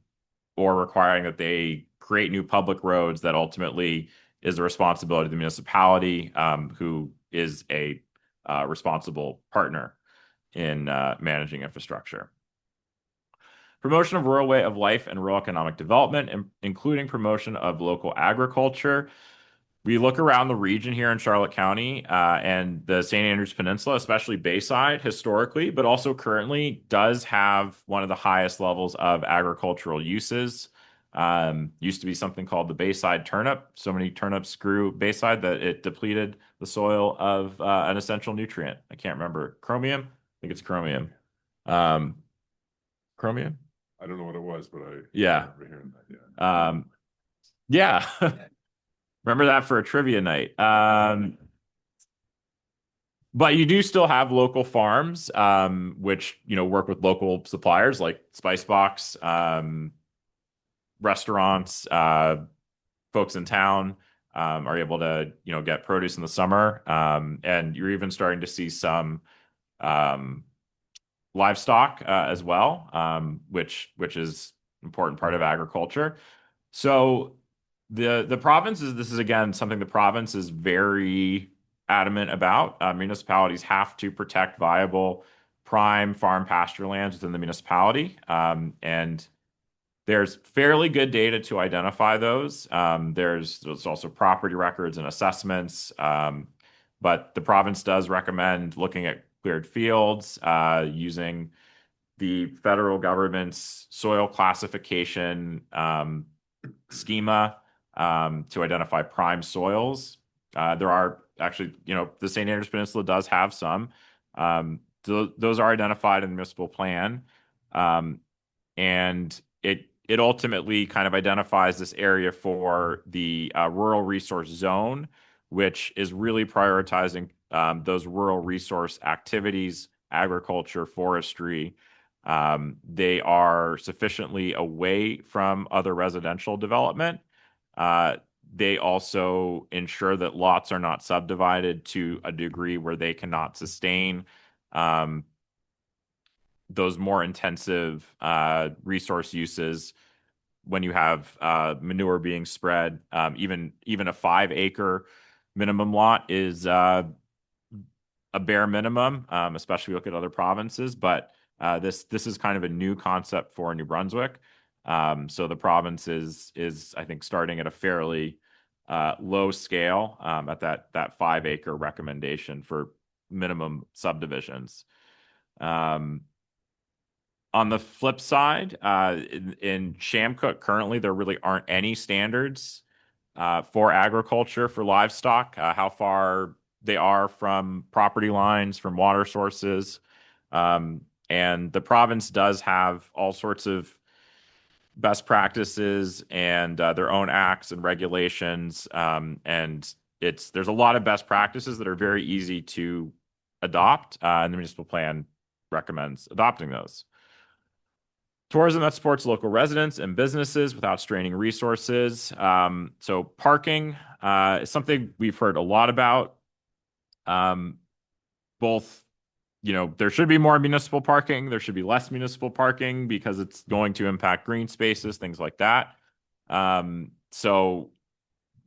requiring that they create new public roads that ultimately is the responsibility of the municipality, who is a responsible partner in managing infrastructure. Promotion of rural way of life and rural economic development, including promotion of local agriculture. We look around the region here in Charlotte County, and the St. Andrews Peninsula, especially Bayside historically, but also currently, does have one of the highest levels of agricultural uses. Used to be something called the Bayside turnip. So many turnips grew Bayside that it depleted the soil of an essential nutrient. I can't remember. Chromium? I think it's chromium. Chromium? I don't know what it was, but I Yeah. remember hearing that. Yeah. Remember that for a trivia night. But you do still have local farms, which, work with local suppliers like Spicebox, restaurants, folks in town, are able to, get produce in the summer. And you're even starting to see some, livestock, as well, which is an important part of agriculture. So the province this is again something the province is very adamant about. Municipalities have to protect viable prime farm pasture lands within the municipality, and there's fairly good data to identify those. There's also property records and assessments, but the province does recommend looking at cleared fields, using the federal government's soil classification schema, to identify prime soils. There are actually, the St. Andrews Peninsula does have some. Those are identified in the municipal plan, and it ultimately kind of identifies this area for the rural resource zone, which is really prioritizing those rural resource activities, agriculture, forestry. They are sufficiently away from other residential development. They also ensure that lots are not subdivided to a degree where they cannot sustain those more intensive resource uses. When you have manure being spread, even a 5-acre minimum lot is a bare minimum, especially if you look at other provinces. But this is kind of a new concept for New Brunswick. So the province is I think starting at a fairly low scale, at that 5-acre recommendation for minimum subdivisions. On the flip side, in Shamcook currently, there really aren't any standards for agriculture for livestock, how far they are from property lines, from water sources. And the province does have all sorts of best practices and their own acts and regulations. And there's a lot of best practices that are very easy to adopt, and the municipal plan recommends adopting those. tourism that supports local residents and businesses without straining resources. So parking is something we've heard a lot about. Both, there should be more municipal parking. There should be less municipal parking because it's going to impact green spaces, things like that. So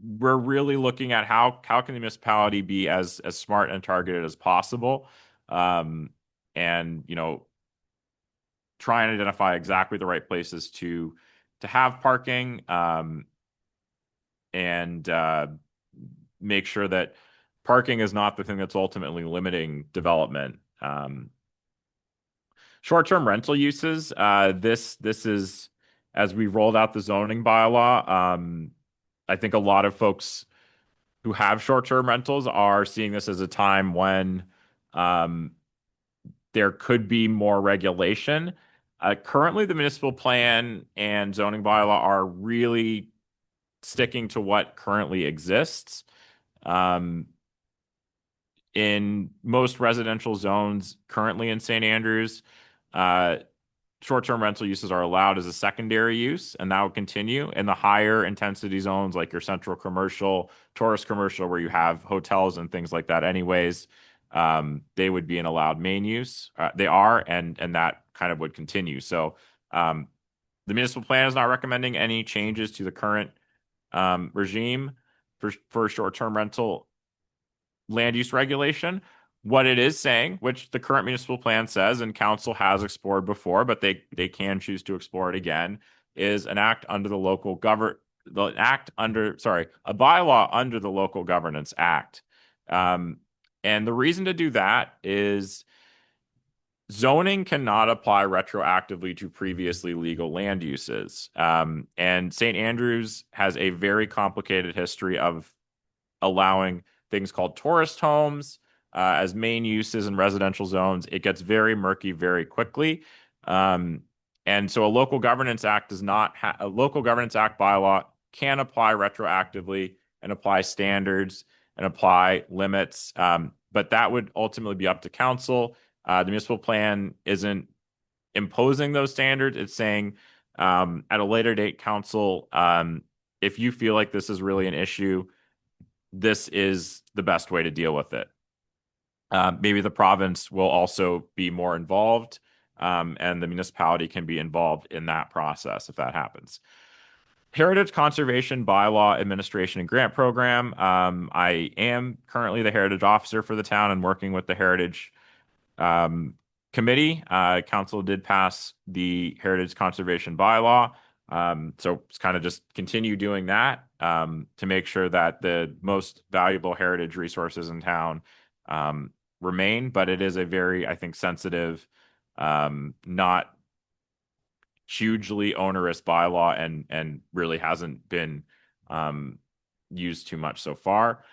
we're really looking at how can the municipality be as smart and targeted as possible, and try and identify exactly the right places to have parking, and make sure that parking is not the thing that's ultimately limiting development. Short-term rental uses. This is, as we rolled out the zoning bylaw. I think a lot of folks who have short-term rentals are seeing this as a time when there could be more regulation. Currently, the municipal plan and zoning bylaw are really sticking to what currently exists. In most residential zones currently in St. Andrews, short-term rental uses are allowed as a secondary use, and that will continue. In the higher intensity zones, like your central commercial, tourist commercial, where you have hotels and things like that anyways, they would be an allowed main use. They are, and that kind of would continue. So the municipal plan is not recommending any changes to the current regime for short-term rental land use regulation. What it is saying, which the current municipal plan says and council has explored before, but they can choose to explore it again, is an act under the local a bylaw under the Local Governance Act. And the reason to do that is zoning cannot apply retroactively to previously legal land uses. And St. Andrews has a very complicated history of allowing things called tourist homes as main uses in residential zones. It gets very murky very quickly. And so a local governance act a local governance act bylaw can apply retroactively and apply standards and apply limits. But that would ultimately be up to council. The municipal plan isn't imposing those standards. It's saying at a later date, council, if you feel like this is really an issue, this is the best way to deal with it. Maybe the province will also be more involved, and the municipality can be involved in that process if that happens. Heritage Conservation Bylaw Administration and Grant Program. I am currently the Heritage Officer for the town and working with the Heritage Committee. Council did pass the Heritage Conservation Bylaw. So it's kind of just continue doing that to make sure that the most valuable heritage resources in town remain. But it is a very, I think, sensitive, not hugely onerous bylaw, and really hasn't been used too much so far.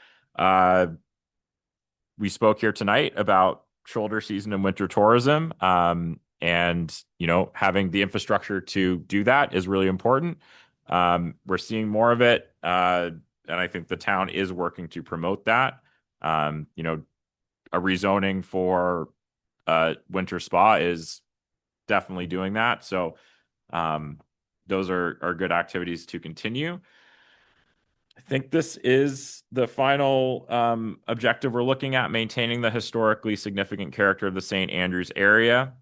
We spoke here tonight about shoulder season and winter tourism. And, having the infrastructure to do that is really important. We're seeing more of it. And I think the town is working to promote that. A rezoning for winter spa is definitely doing that. So those are good activities to continue. I think this is the final objective we're looking at: maintaining the historically significant character of the St. Andrews area.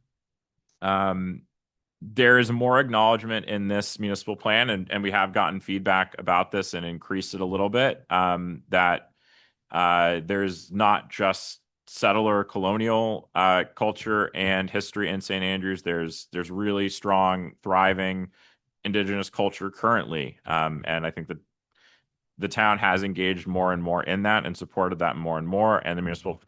There is more acknowledgement in this municipal plan, and we have gotten feedback about this and increased it a little bit, that there's not just settler colonial culture and history in St. Andrews. There's really strong, thriving Indigenous culture currently. And I think that the town has engaged more and more in that and supported that more and more. And the municipal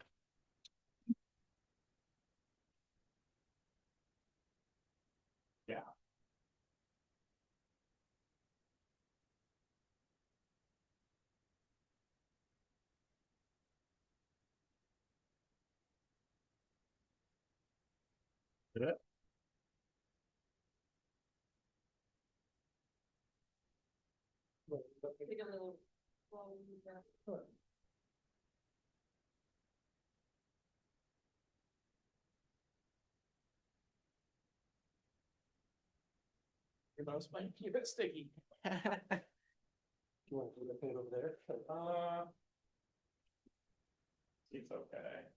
sticky. You want to put it over there? It's okay.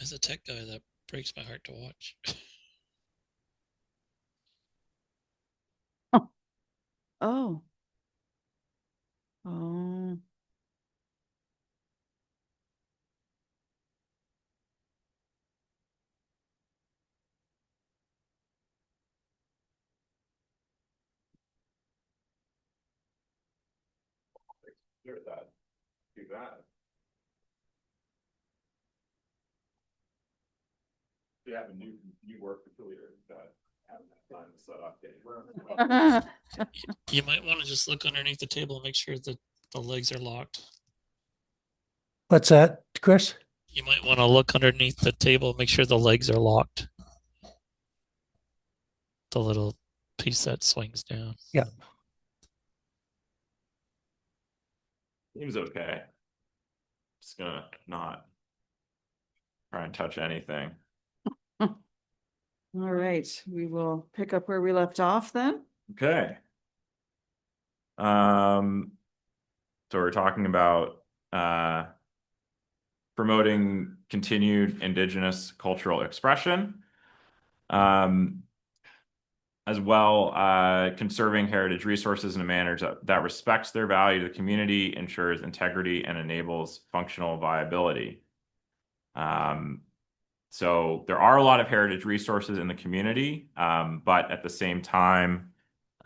As a tech guy, that breaks my heart to watch. Oh. Oh. Do that. Do that. We have a new work affiliate that haven't had time to set up. You might want to just look underneath the table and make sure that the legs are locked. What's that, Chris? You might want to look underneath the table and make sure the legs are locked. The little piece that swings down. Yeah. Seems okay. Just gonna not try and touch anything. All right, we will pick up where we left off then. Okay. So we're talking about promoting continued Indigenous cultural expression, as well conserving heritage resources in a manner that respects their value to the community, ensures integrity, and enables functional viability. So there are a lot of heritage resources in the community, but at the same time,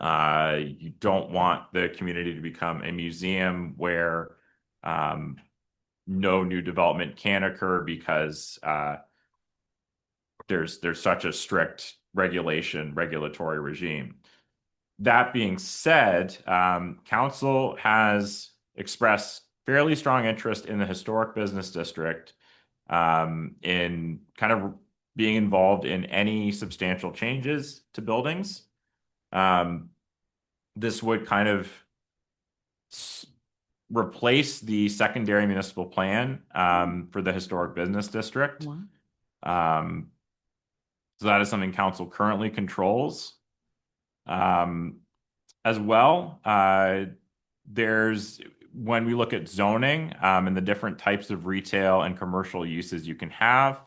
you don't want the community to become a museum where no new development can occur because there's such a strict regulatory regime. That being said, council has expressed fairly strong interest in the historic business district, in kind of being involved in any substantial changes to buildings. This would kind of replace the secondary municipal plan for the historic business district. So that is something council currently controls. As well, when we look at zoning and the different types of retail and commercial uses you can have,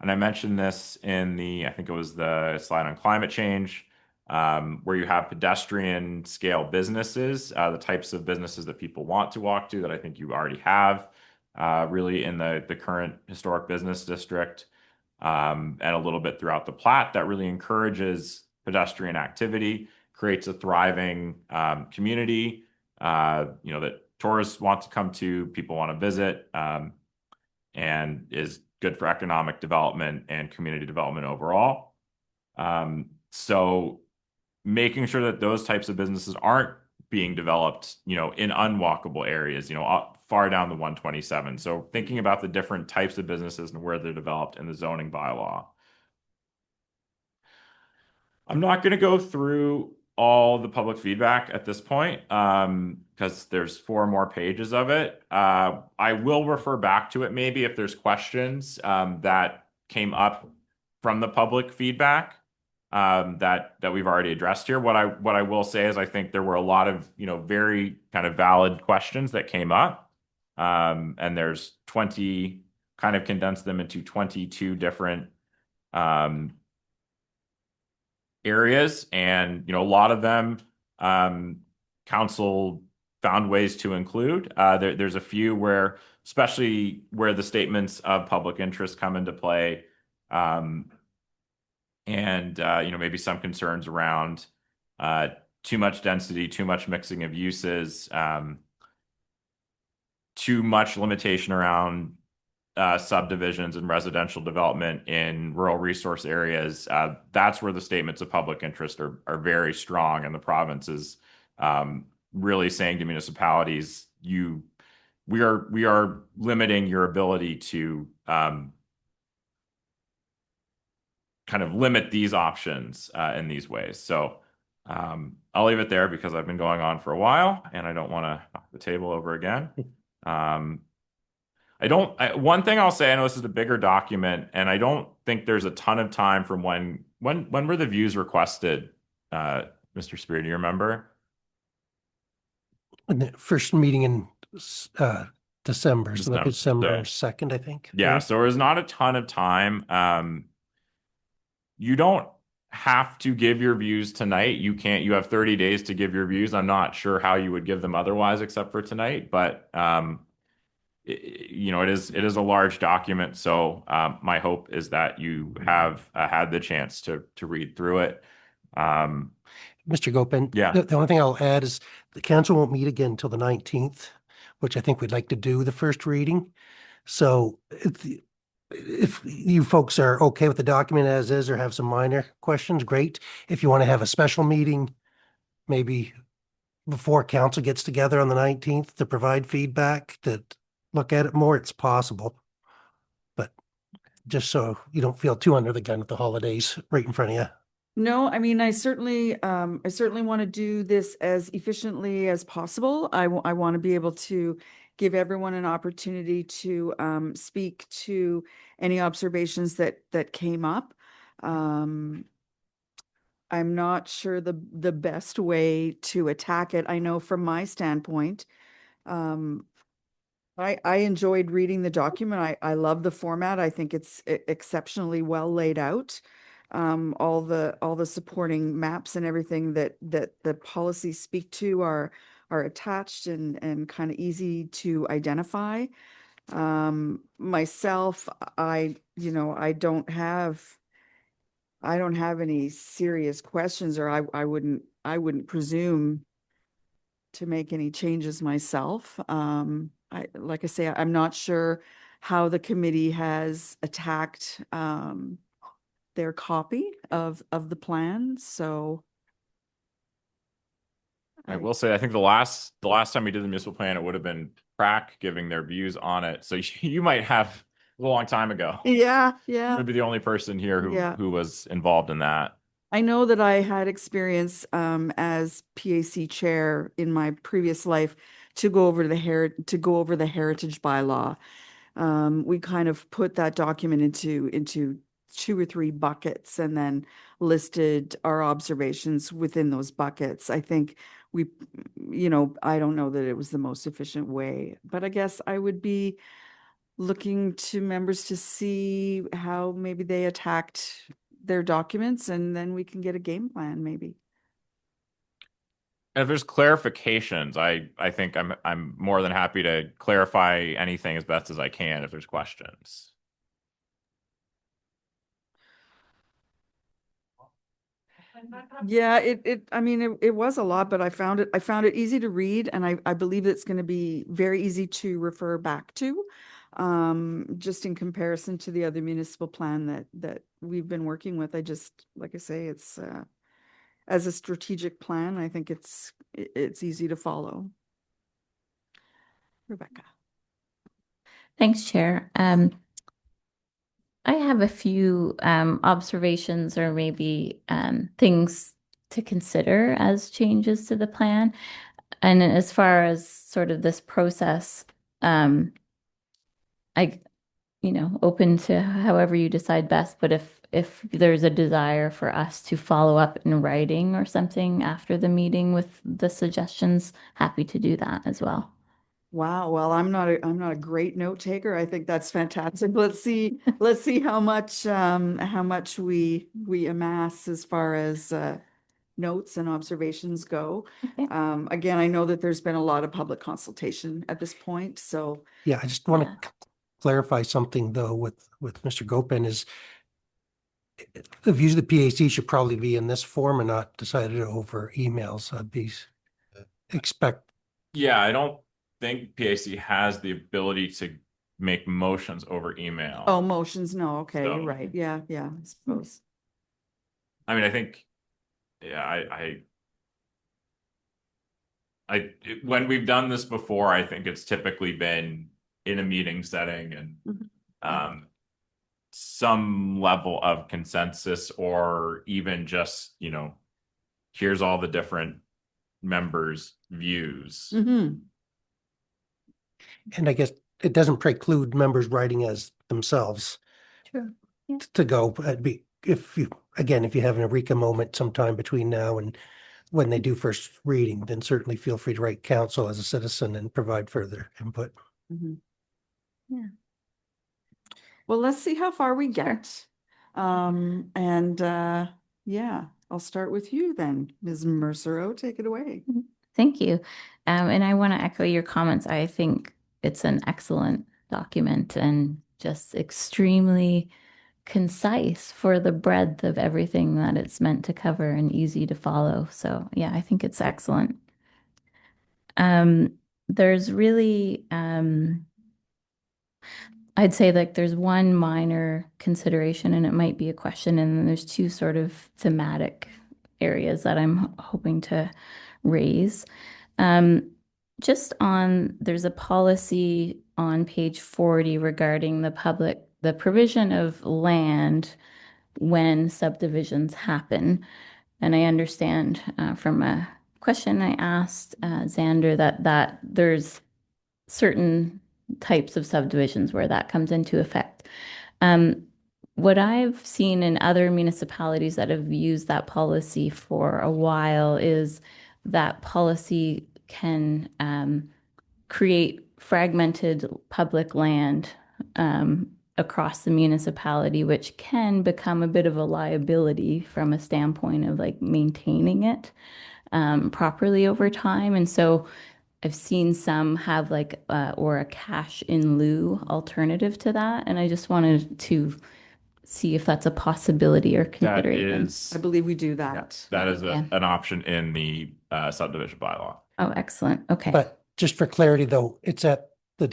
and I mentioned this in I think it was the slide on climate change, where you have pedestrian scale businesses, the types of businesses that people want to walk to that I think you already have really in the current historic business district, and a little bit throughout the plat that really encourages pedestrian activity, creates a thriving community, that tourists want to come to, people want to visit, and is good for economic development and community development overall. So making sure that those types of businesses aren't being developed, in unwalkable areas, far down the 127. So thinking about the different types of businesses and where they're developed in the zoning bylaw. I'm not going to go through all the public feedback at this point because there's 4 more pages of it. I will refer back to it maybe if there's questions that came up from the public feedback that we've already addressed here. What I will say is I think there were a lot of very kind of valid questions that came up, and there's 20, kind of condensed them into 22 different areas, and a lot of them council found ways to include. There's a few where, especially where the statements of public interest come into play, and maybe some concerns around too much density, too much mixing of uses, too much limitation around subdivisions and residential development in rural resource areas. That's where the statements of public interest are very strong, and the province is really saying to municipalities, we are limiting your ability to kind of limit these options in these ways. So I'll leave it there because I've been going on for a while and I don't want to knock the table over again. One thing I'll say, I know this is a bigger document, and I don't think there's a ton of time from when were the views requested, Mr. Spear, do you remember? In the first meeting in December, so December, December so- 2nd, I think. Yeah, so there's not a ton of time. You don't have to give your views tonight. You have 30 days to give your views. I'm not sure how you would give them otherwise except for tonight, but it is a large document. So my hope is that you have had the chance to read through it. Mr. Gopin, Yeah. the only thing I'll add is the council won't meet again until the 19th, which I think we'd like to do the first reading. So if you folks are okay with the document as is or have some minor questions, great. If you want to have a special meeting, maybe before council gets together on the 19th to provide feedback, to look at it more, it's possible. But just so you don't feel too under the gun with the holidays right in front of you. No, I mean, I certainly want to do this as efficiently as possible. I want to be able to give everyone an opportunity to speak to any observations that came up. I'm not sure the best way to attack it. I know from my standpoint, I enjoyed reading the document. I love the format. I think it's exceptionally well laid out. All the supporting maps and everything that the policies speak to are attached and kind of easy to identify. Myself, I don't have any serious questions, or I wouldn't presume to make any changes myself. Like I say, I'm not sure how the committee has attacked their copy of the plan, so. I will say, I think the last time we did the municipal plan, it would have been PrAC giving their views on it. So you might have a long time ago. Yeah, I'd be the only person here Yeah. who was involved in that. I know that I had experience as PAC chair in my previous life to go over the heritage bylaw. We kind of put that document into 2 or 3 buckets and then listed our observations within those buckets. I think I don't know that it was the most efficient way, but I guess I would be looking to members to see how maybe they attacked their documents, and then we can get a game plan maybe. And if there's clarifications, I think I'm more than happy to clarify anything as best as I can if there's questions. Yeah, I mean, it was a lot, but I found it easy to read, and I believe it's going to be very easy to refer back to, just in comparison to the other municipal plan that we've been working with. Like I say, it's as a strategic plan, I think it's easy to follow. Rebecca. Thanks, Chair. I have a few observations or maybe things to consider as changes to the plan. And as far as sort of this process, open to however you decide best. But if there's a desire for us to follow up in writing or something after the meeting with the suggestions, happy to do that as well. Wow. Well, I'm not a great note taker. I think that's fantastic. Let's see how much we amass as far as notes and observations go. Okay. Again, I know that there's been a lot of public consultation at this point, so. Yeah, I just want Yeah. to clarify something though with Mr. Gopin is the views of the PAC should probably be in this form and not decided over emails. Expect. Yeah, I don't think PAC has the ability to make motions over email. Oh, motions, no, okay, So- you're right. Yeah, I suppose. I mean, I think, yeah, When we've done this before, I think it's typically been in a meeting setting and Mhm. some level of consensus, or even just, here's all the different members' views. Mhm. And I guess it doesn't preclude members writing as themselves True. Yeah. to go. If you, again, if you have an eureka moment sometime between now and when they do first reading, then certainly feel free to write counsel as a citizen and provide further input. Mhm. Yeah. Well, let's see how far we get. Yeah, I'll start with you then, Ms. Mercero, take it away. Thank you. And I want to echo your comments. I think it's an excellent document and just extremely concise for the breadth of everything that it's meant to cover and easy to follow. So yeah, I think it's excellent. There's really, I'd say like there's one minor consideration and it might be a question, and then there's two sort of thematic areas that I'm hoping to raise. Um, just on, there's a policy on page 40 regarding the provision of land when subdivisions happen. And I understand from a question I asked Xander that there's certain types of subdivisions where that comes into effect. Um, what I've seen in other municipalities that have used that policy for a while is that policy can create fragmented public land across the municipality, which can become a bit of a liability from a standpoint of like maintaining it properly over time. And so I've seen some have like or a cash in lieu alternative to that. And I just wanted to see if that's a possibility or That consideration. is, I believe we do yeah, that. that is Yeah. an option in the subdivision bylaw. Oh, excellent. Okay. But just for clarity, though, it's at the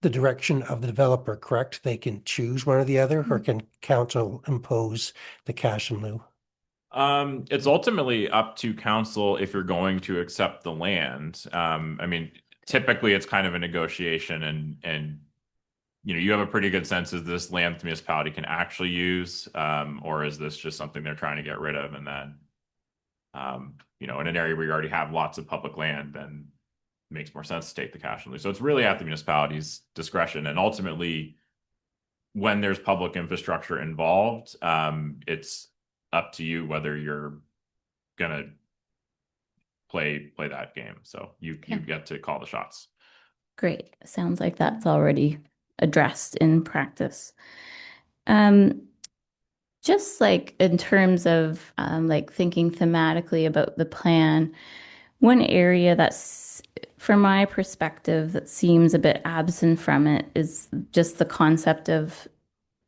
direction of the developer, correct? They can choose one or the other, or can council impose the cash in lieu? It's ultimately up to council if you're going to accept the land. I mean, typically it's kind of a negotiation, and you have a pretty good sense of this land the municipality can actually use, or is this just something they're trying to get rid of? And then, in an area where you already have lots of public land, then it makes more sense to take the cash in lieu. So it's really at the municipality's discretion, and ultimately, when there's public infrastructure involved, it's up to you whether you're gonna play that game. So you get to call the shots. Great. Sounds like that's already addressed in practice. Just like in terms of like thinking thematically about the plan, one area that's, from my perspective, that seems a bit absent from it is just the concept of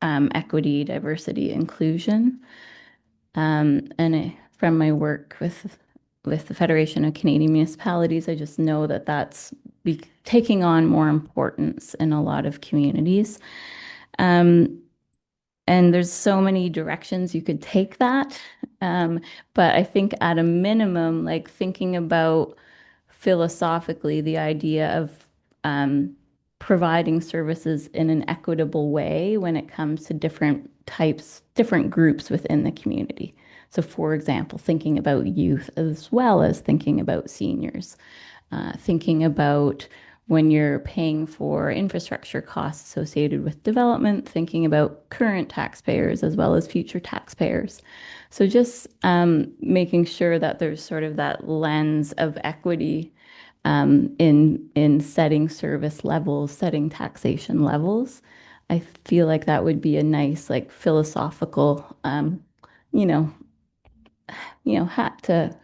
equity, diversity, inclusion. From my work with the Federation of Canadian Municipalities, I just know that that's taking on more importance in a lot of communities. And there's so many directions you could take that. But I think at a minimum, like thinking about philosophically the idea of providing services in an equitable way when it comes to different types, different groups within the community. So, for example, thinking about youth as well as thinking about seniors, thinking about when you're paying for infrastructure costs associated with development, thinking about current taxpayers as well as future taxpayers. So just making sure that there's sort of that lens of equity in setting service levels, setting taxation levels. I feel like that would be a nice, like philosophical, you know,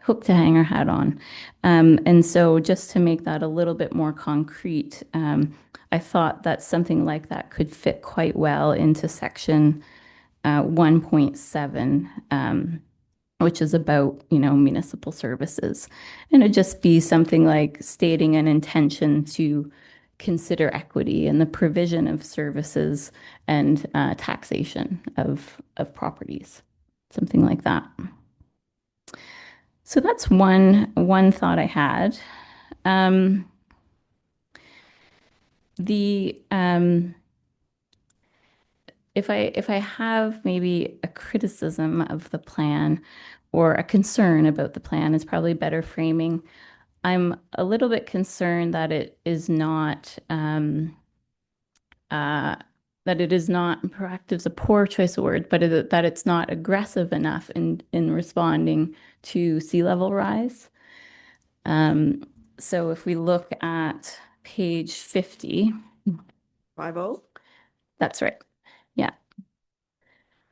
hook to hang our hat on. And so just to make that a little bit more concrete, I thought that something like that could fit quite well into section 1.7, which is about, municipal services. And it'd just be something like stating an intention to consider equity in the provision of services and taxation of properties, something like that. So that's one thought I had. Um, the if I have maybe a criticism of the plan or a concern about the plan is probably better framing. I'm a little bit concerned that it is not uh, proactive is a poor choice of word, but that it's not aggressive enough in responding to sea level rise. So if we look at page 50, 50. that's right. Yeah.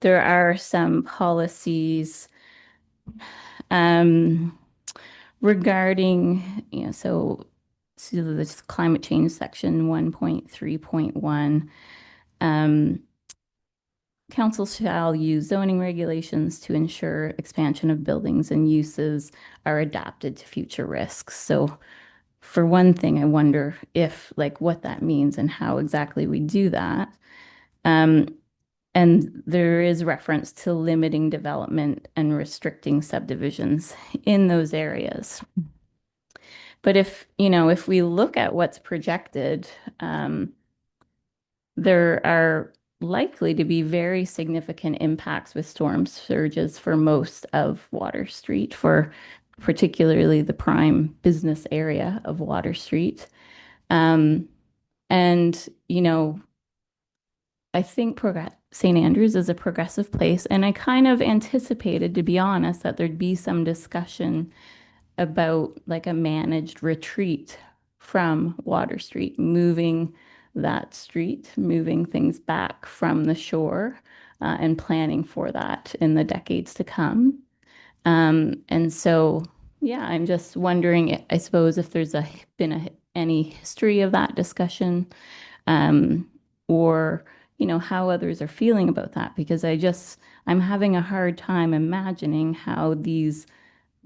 There are some policies regarding, so this climate change section 1.3.1. Council shall use zoning regulations to ensure expansion of buildings and uses are adapted to future risks. So for one thing, I wonder if like what that means and how exactly we do that. And there is reference to limiting development and restricting subdivisions in those areas. But if we look at what's projected, there are likely to be very significant impacts with storm surges for most of Water Street, for particularly the prime business area of Water Street. And, I think St. Andrews is a progressive place, and I kind of anticipated, to be honest, that there'd be some discussion about like a managed retreat from Water Street, moving that street, moving things back from the shore, and planning for that in the decades to come. And so, yeah, I'm just wondering, I suppose, if there's been any history of that discussion, or how others are feeling about that, because I'm having a hard time imagining how these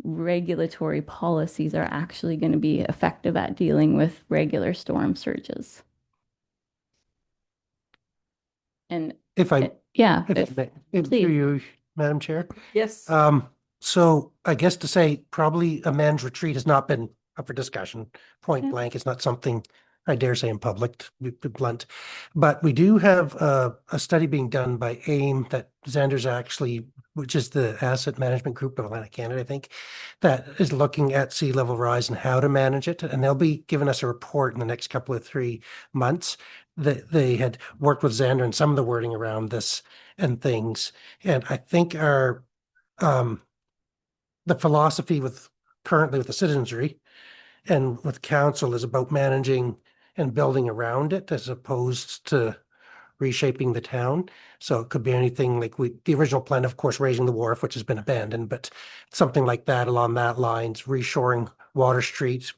regulatory policies are actually going to be effective at dealing with regular storm surges. And If I, yeah, if I may, through please. you, Madam Chair. Yes. So I guess to say probably a man's retreat has not been up for discussion, point Yeah. blank. It's not something I dare say in public, to be blunt. But we do have a study being done by AIM that Xander's actually, which is the Asset Management Group of Atlantic Canada, I think, that is looking at sea level rise and how to manage it. And they'll be giving us a report in the next couple of 3 months. That they had worked with Xander and some of the wording around this and things. And I think the philosophy currently with the citizenry and with council is about managing and building around it as opposed to reshaping the town. So it could be anything like the original plan, of course, raising the wharf, which has been abandoned, but something like that along that lines, reshoring Water Street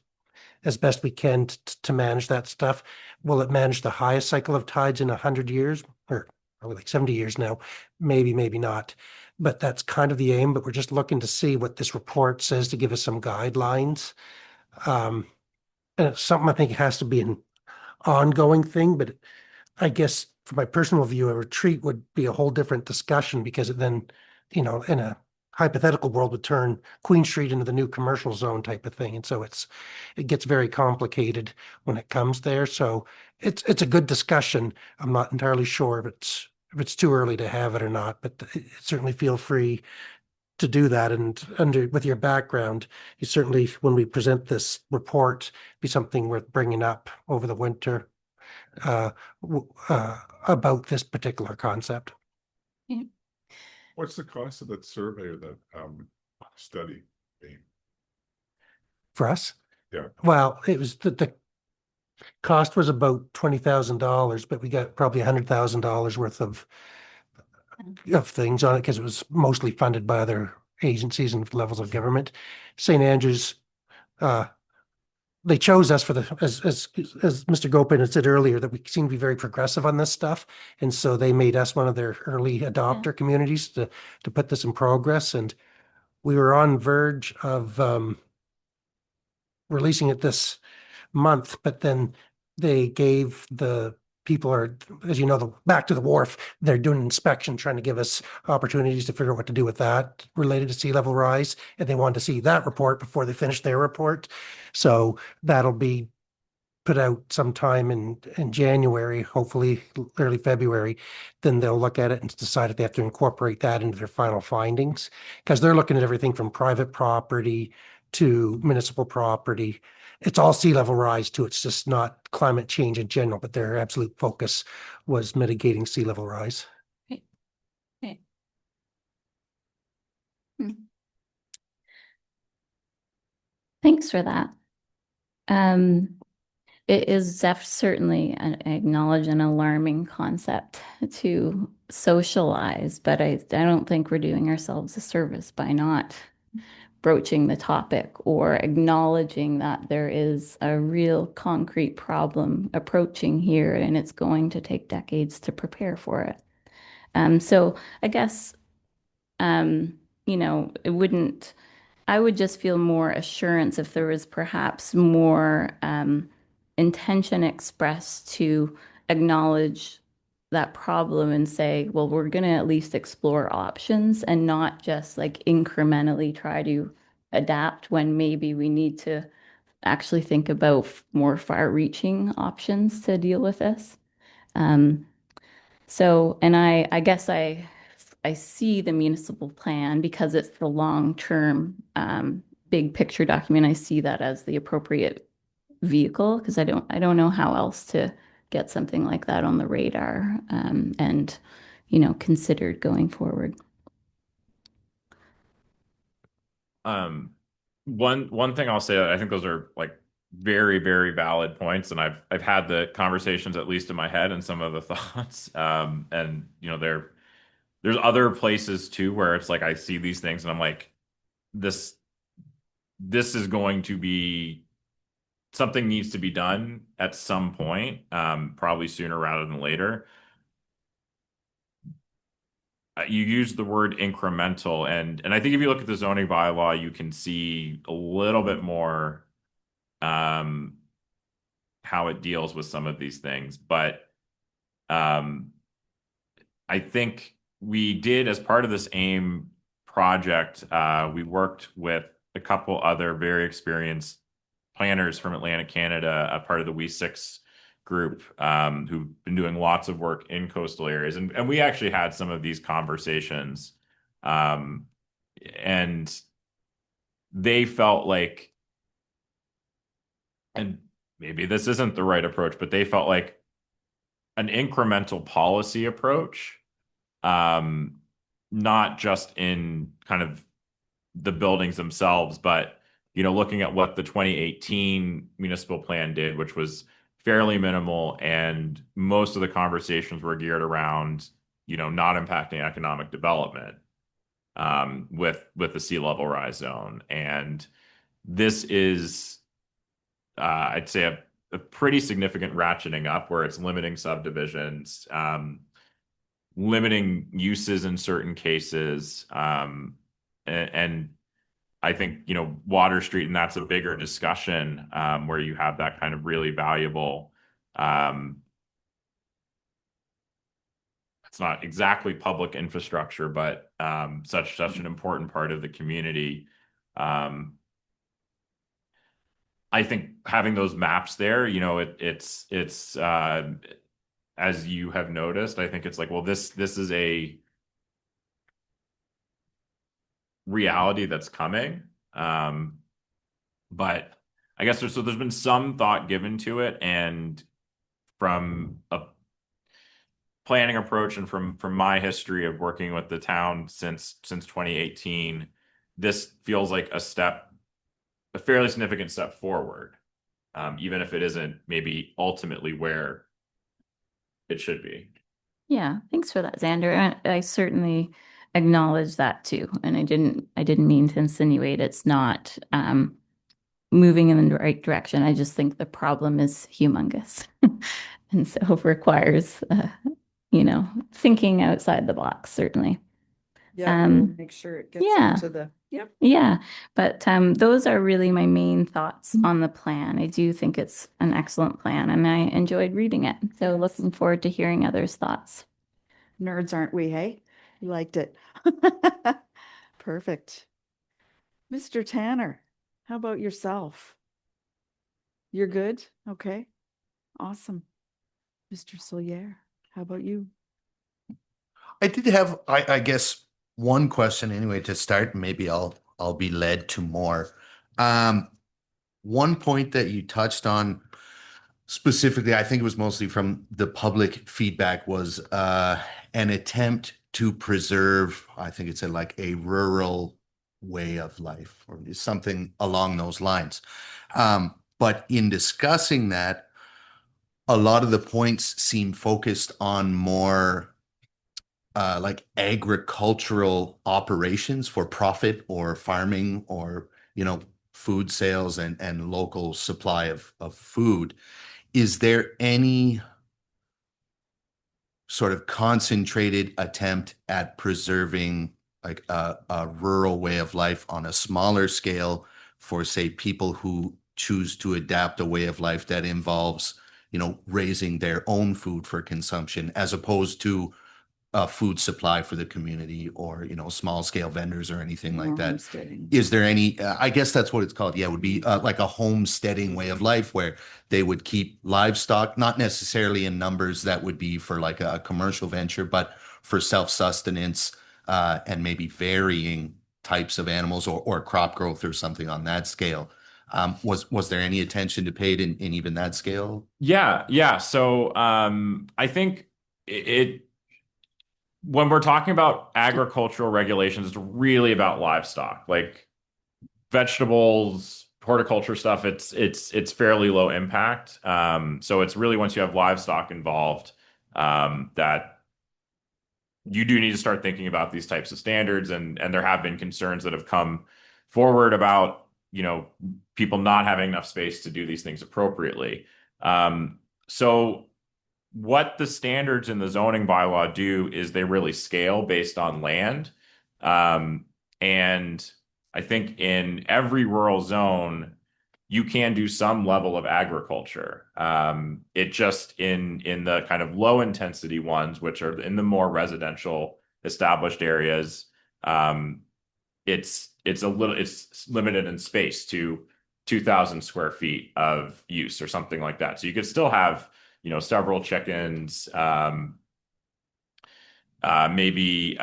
as best we can to manage that stuff. Will it manage the highest cycle of tides in 100 years or probably like 70 years now? Maybe, maybe not. But that's kind of the aim. But we're just looking to see what this report says to give us some guidelines. And it's something I think has to be an ongoing thing. But I guess from my personal view, a retreat would be a whole different discussion because it then, in a hypothetical world would turn Queen Street into the new commercial zone type of thing. And so it gets very complicated when it comes there. So it's a good discussion. I'm not entirely sure if it's too early to have it or not, but certainly feel free to do that. And with your background, you certainly, when we present this report, be something worth bringing up over the winter about this particular concept. What's the cost of that survey or that study? For us? Yeah. Well, it was the cost was about $20,000, but we got probably $100,000 worth of things on it because it was mostly funded by other agencies and levels of government. St. Andrews, they chose us for as Mr. Gopin had said earlier, that we seem to be very progressive on this stuff. And so they made us one of their early adopter communities to put this in progress. And we were on verge of releasing it this month, but then they gave the people are, as you know, back to the wharf, they're doing inspection, trying to give us opportunities to figure out what to do with that related to sea level rise. And they want to see that report before they finish their report. So that'll be put out sometime in January, hopefully early February. Then they'll look at it and decide if they have to incorporate that into their final findings. Because they're looking at everything from private property to municipal property. It's all sea level rise too. It's just not climate change in general, but their absolute focus was mitigating sea level rise. Okay. Thanks for that. It is certainly, I acknowledge, an alarming concept to socialize, but I don't think we're doing ourselves a service by not broaching the topic or acknowledging that there is a real concrete problem approaching here, and it's going to take decades to prepare for it. So I guess, it wouldn't. I would just feel more assurance if there was perhaps more intention expressed to acknowledge that problem and say, well, we're going to at least explore options and not just like incrementally try to adapt when maybe we need to actually think about more far-reaching options to deal with this. And I guess I see the municipal plan because it's the long-term big picture document. I see that as the appropriate vehicle because I don't know how else to get something like that on the radar and considered going forward. One thing I'll say, I think those are like very, very valid points, and I've had the conversations at least in my head and some of the thoughts. And there's other places too where it's like I see these things and I'm like, this is going to be something needs to be done at some point, probably sooner rather than later. You use the word incremental, and I think if you look at the zoning bylaw, you can see a little bit more how it deals with some of these things. But I think we did, as part of this AIM project, we worked with a couple other very experienced planners from Atlantic Canada, a part of the We6 group, who've been doing lots of work in coastal areas. And we actually had some of these conversations. And they felt like, and maybe this isn't the right approach, but they felt like an incremental policy approach, not just in kind of the buildings themselves, but looking at what the 2018 municipal plan did, which was fairly minimal, and most of the conversations were geared around not impacting economic development with the sea level rise zone. And this is I'd say a pretty significant ratcheting up where it's limiting subdivisions, limiting uses in certain cases, and I think Water Street, and that's a bigger discussion where you have that kind of really valuable. It's not exactly public infrastructure, but such an important part of the community. I think having those maps there, it's as you have noticed, I think it's like, well, this is a reality that's coming. But I guess there's been some thought given to it, and from a planning approach and from my history of working with the town since 2018, this feels like a fairly significant step forward, even if it isn't maybe ultimately where it should be. Yeah, thanks for that, Xander. I certainly acknowledge that too, and I didn't mean to insinuate it's not moving in the right direction. I just think the problem is humongous, and so requires thinking outside the box, certainly. Yeah, we'll make sure it gets yeah. into the Yep. Yeah, but those are really my main thoughts on the plan. I do think it's an excellent plan, and I enjoyed reading it. So Yes. looking forward to hearing others' thoughts. Nerds, aren't we, hey? You liked it. Perfect. Mr. Tanner, how about yourself? You're good? Okay. Awesome. Mr. Solier, how about you? I did have, I guess, one question anyway to start. Maybe I'll be led to more. Um, One point that you touched on specifically, I think it was mostly from the public feedback, was an attempt to preserve, I think it said like a rural way of life or something along those lines. But in discussing that, a lot of the points seem focused on more like agricultural operations for profit or farming or, food sales and local supply of food. Is there any sort of concentrated attempt at preserving like a rural way of life on a smaller scale for, say, people who choose to adapt a way of life that involves, raising their own food for consumption as opposed to food supply for the community or, small scale vendors or anything like More that? homesteading. Is there any, I guess that's what it's called. Yeah, it would be like a homesteading way of life where they would keep livestock, not necessarily in numbers that would be for like a commercial venture, but for self-sustenance and maybe varying types of animals or crop growth or something on that scale. Was there any attention to paid in even that scale? Yeah. So I think it when we're talking about agricultural regulations, it's really about livestock, like vegetables, horticulture stuff. It's fairly low impact. So it's really once you have livestock involved, that you do need to start thinking about these types of standards. And there have been concerns that have come forward about, people not having enough space to do these things appropriately. So what the standards in the zoning bylaw do is they really scale based on land. And I think in every rural zone, you can do some level of agriculture. It just in the kind of low intensity ones, which are in the more residential established areas, it's limited in space to 2,000 square feet of use or something like that. So you could still have, several chickens, maybe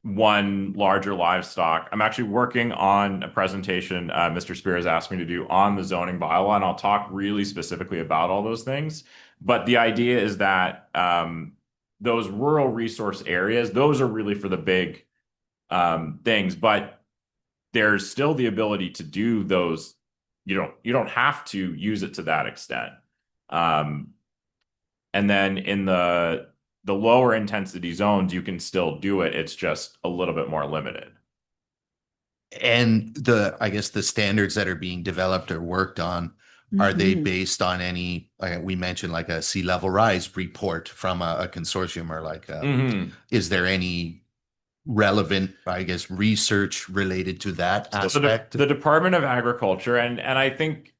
one larger livestock. I'm actually working on a presentation Mr. Spears asked me to do on the zoning bylaw, and I'll talk really specifically about all those things. But the idea is that those rural resource areas, those are really for the big things, but there's still the ability to do those. You don't have to use it to that extent. And then in the lower intensity zones, you can still do it. It's just a little bit more limited. And I guess the standards that are being developed or worked on, are they based on any, like we mentioned, like a sea level rise report from a consortium or like, is there any relevant, I guess, research related to that So aspect? the Department of Agriculture, and I think,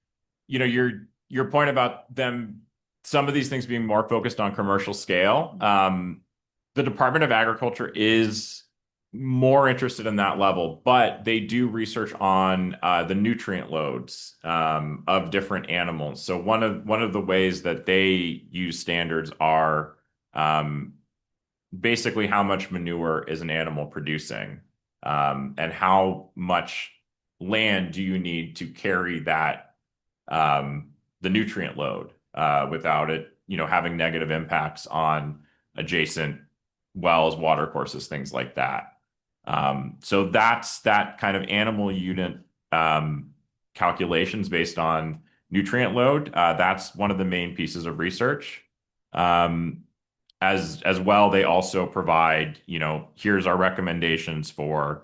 your point about them, some of these things being more focused on commercial scale. The Department of Agriculture is more interested in that level, but they do research on the nutrient loads of different animals. So one of the ways that they use standards are basically how much manure is an animal producing, and how much land do you need to carry that the nutrient load without it, having negative impacts on adjacent wells, water courses, things like that. So that's that kind of animal unit calculations based on nutrient load. That's one of the main pieces of research. As well, they also provide, here's our recommendations for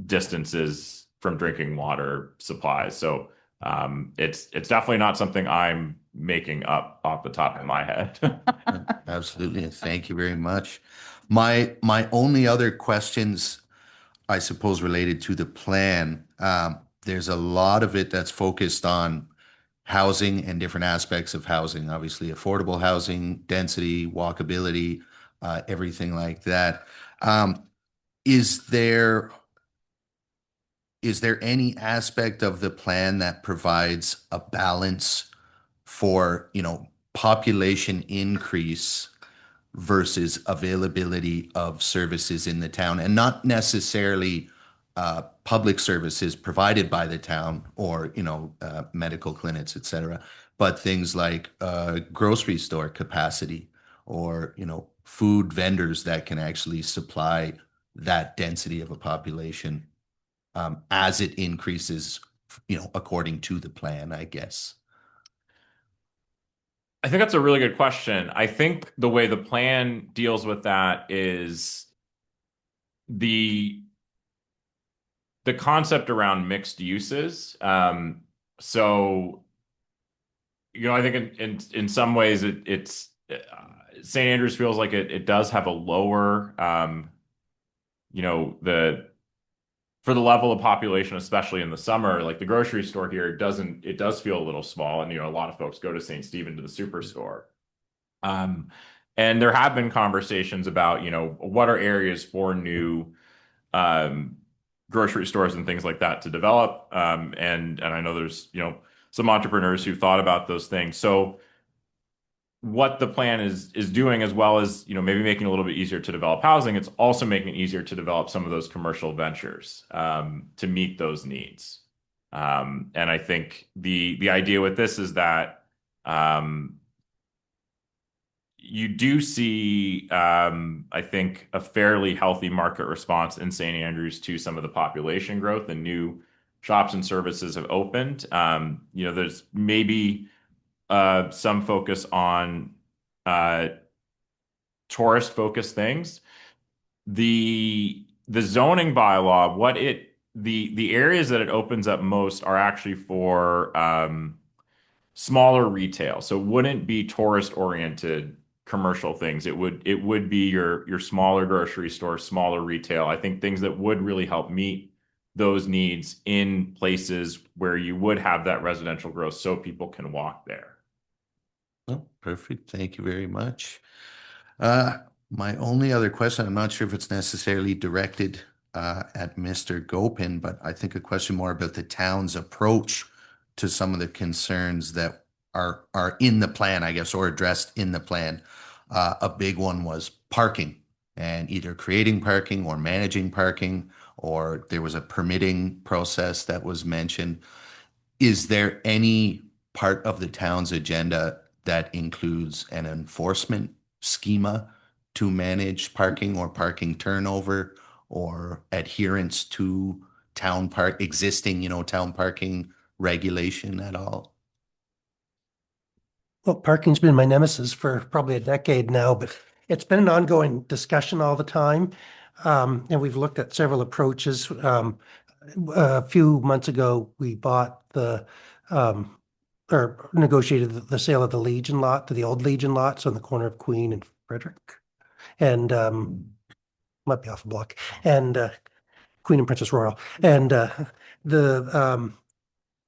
distances from drinking water supplies. So it's definitely not something I'm making up off the top of my head. Absolutely. Thank you very much. My only other questions, I suppose, related to the plan. There's a lot of it that's focused on housing and different aspects of housing, obviously affordable housing, density, walkability, everything like that. Um, is there is there any aspect of the plan that provides a balance for, population increase versus availability of services in the town, and not necessarily public services provided by the town or medical clinics, et cetera, but things like grocery store capacity or food vendors that can actually supply that density of a population as it increases, according to the plan, I guess. I think that's a really good question. I think the way the plan deals with that is the the concept around mixed uses. So, I think in some ways it's St. Andrews feels like it does have a lower, the for the level of population, especially in the summer, like the grocery store here it does feel a little small, and a lot of folks go to St. Stephen to the superstore. Um, and there have been conversations about, what are areas for new um, grocery stores and things like that to develop. And I know there's, some entrepreneurs who've thought about those things. So what the plan is doing, as well as, maybe making it a little bit easier to develop housing, it's also making it easier to develop some of those commercial ventures to meet those needs. And I think the idea with this is that you do see, I think, a fairly healthy market response in St. Andrews to some of the population growth, and new shops and services have opened. There's maybe some focus on tourist-focused things. The zoning bylaw, the areas that it opens up most are actually for smaller retail. So it wouldn't be tourist-oriented commercial things. It would be your smaller grocery store, smaller retail. I think things that would really help meet those needs in places where you would have that residential growth so people can walk there. Oh, perfect. Thank you very much. My only other question, I'm not sure if it's necessarily directed at Mr. Gopin, but I think a question more about the town's approach to some of the concerns that are in the plan, I guess, or addressed in the plan. A big one was parking, and either creating parking or managing parking, or there was a permitting process that was mentioned. Is there any part of the town's agenda that includes an enforcement schema to manage parking or parking turnover or adherence to existing, town parking regulation at all? Well, parking's been my nemesis for probably a decade now, but it's been an ongoing discussion all the time. And we've looked at several approaches. A few months ago, we bought or negotiated the sale of the Legion lot, to the old Legion lots on the corner of Queen and Frederick. And might be off a block. And Queen and Princess Royal. And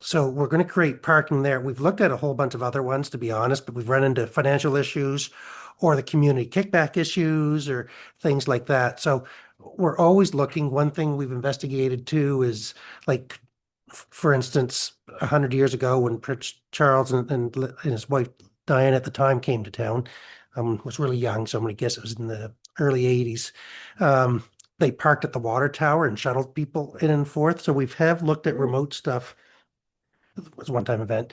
so we're going to create parking there. We've looked at a whole bunch of other ones, to be honest, but we've run into financial issues or the community kickback issues or things like that. So we're always looking. One thing we've investigated too is, like, for instance, 100 years ago when Prince Charles and his wife Diana at the time came to town, was really young, so I'm going to guess it was in the early 80s. They parked at the water tower and shuttled people in and forth. So we have looked at remote stuff. It was a one-time event.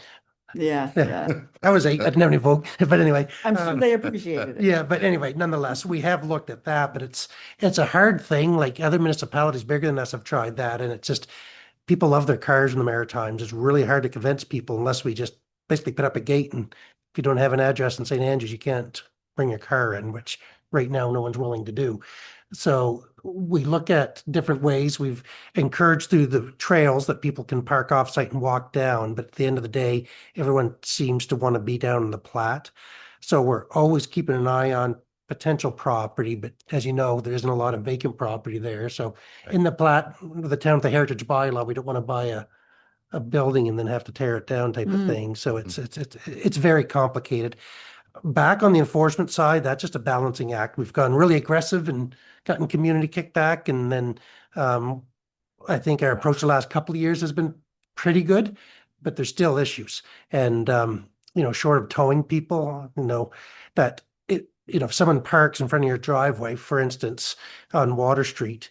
Yeah, Yeah. yeah. I was 8. I didn't have any vote, but anyway. I'm sure they appreciated it. Yeah, but anyway, nonetheless, we have looked at that, but it's a hard thing. Like, other municipalities bigger than us have tried that, and it's just, people love their cars in the Maritimes. It's really hard to convince people unless we just basically put up a gate, and if you don't have an address in St. Andrews, you can't bring your car in, which right now no one's willing to do. So we look at different ways. We've encouraged through the trails that people can park off-site and walk down, but at the end of the day, everyone seems to want to be down in the Platte. So we're always keeping an eye on potential property, but as you know, there isn't a lot of vacant property there. So in the plat, the town with the heritage bylaw, we don't want to buy a building and then have to tear it down type of Mm. thing. So it's very complicated. Back on the enforcement side, that's just a balancing act. We've gone really aggressive and gotten community kickback, and then I think our approach the last couple of years has been pretty good, but there's still issues. And short of towing people, that if someone parks in front of your driveway, for instance, on Water Street,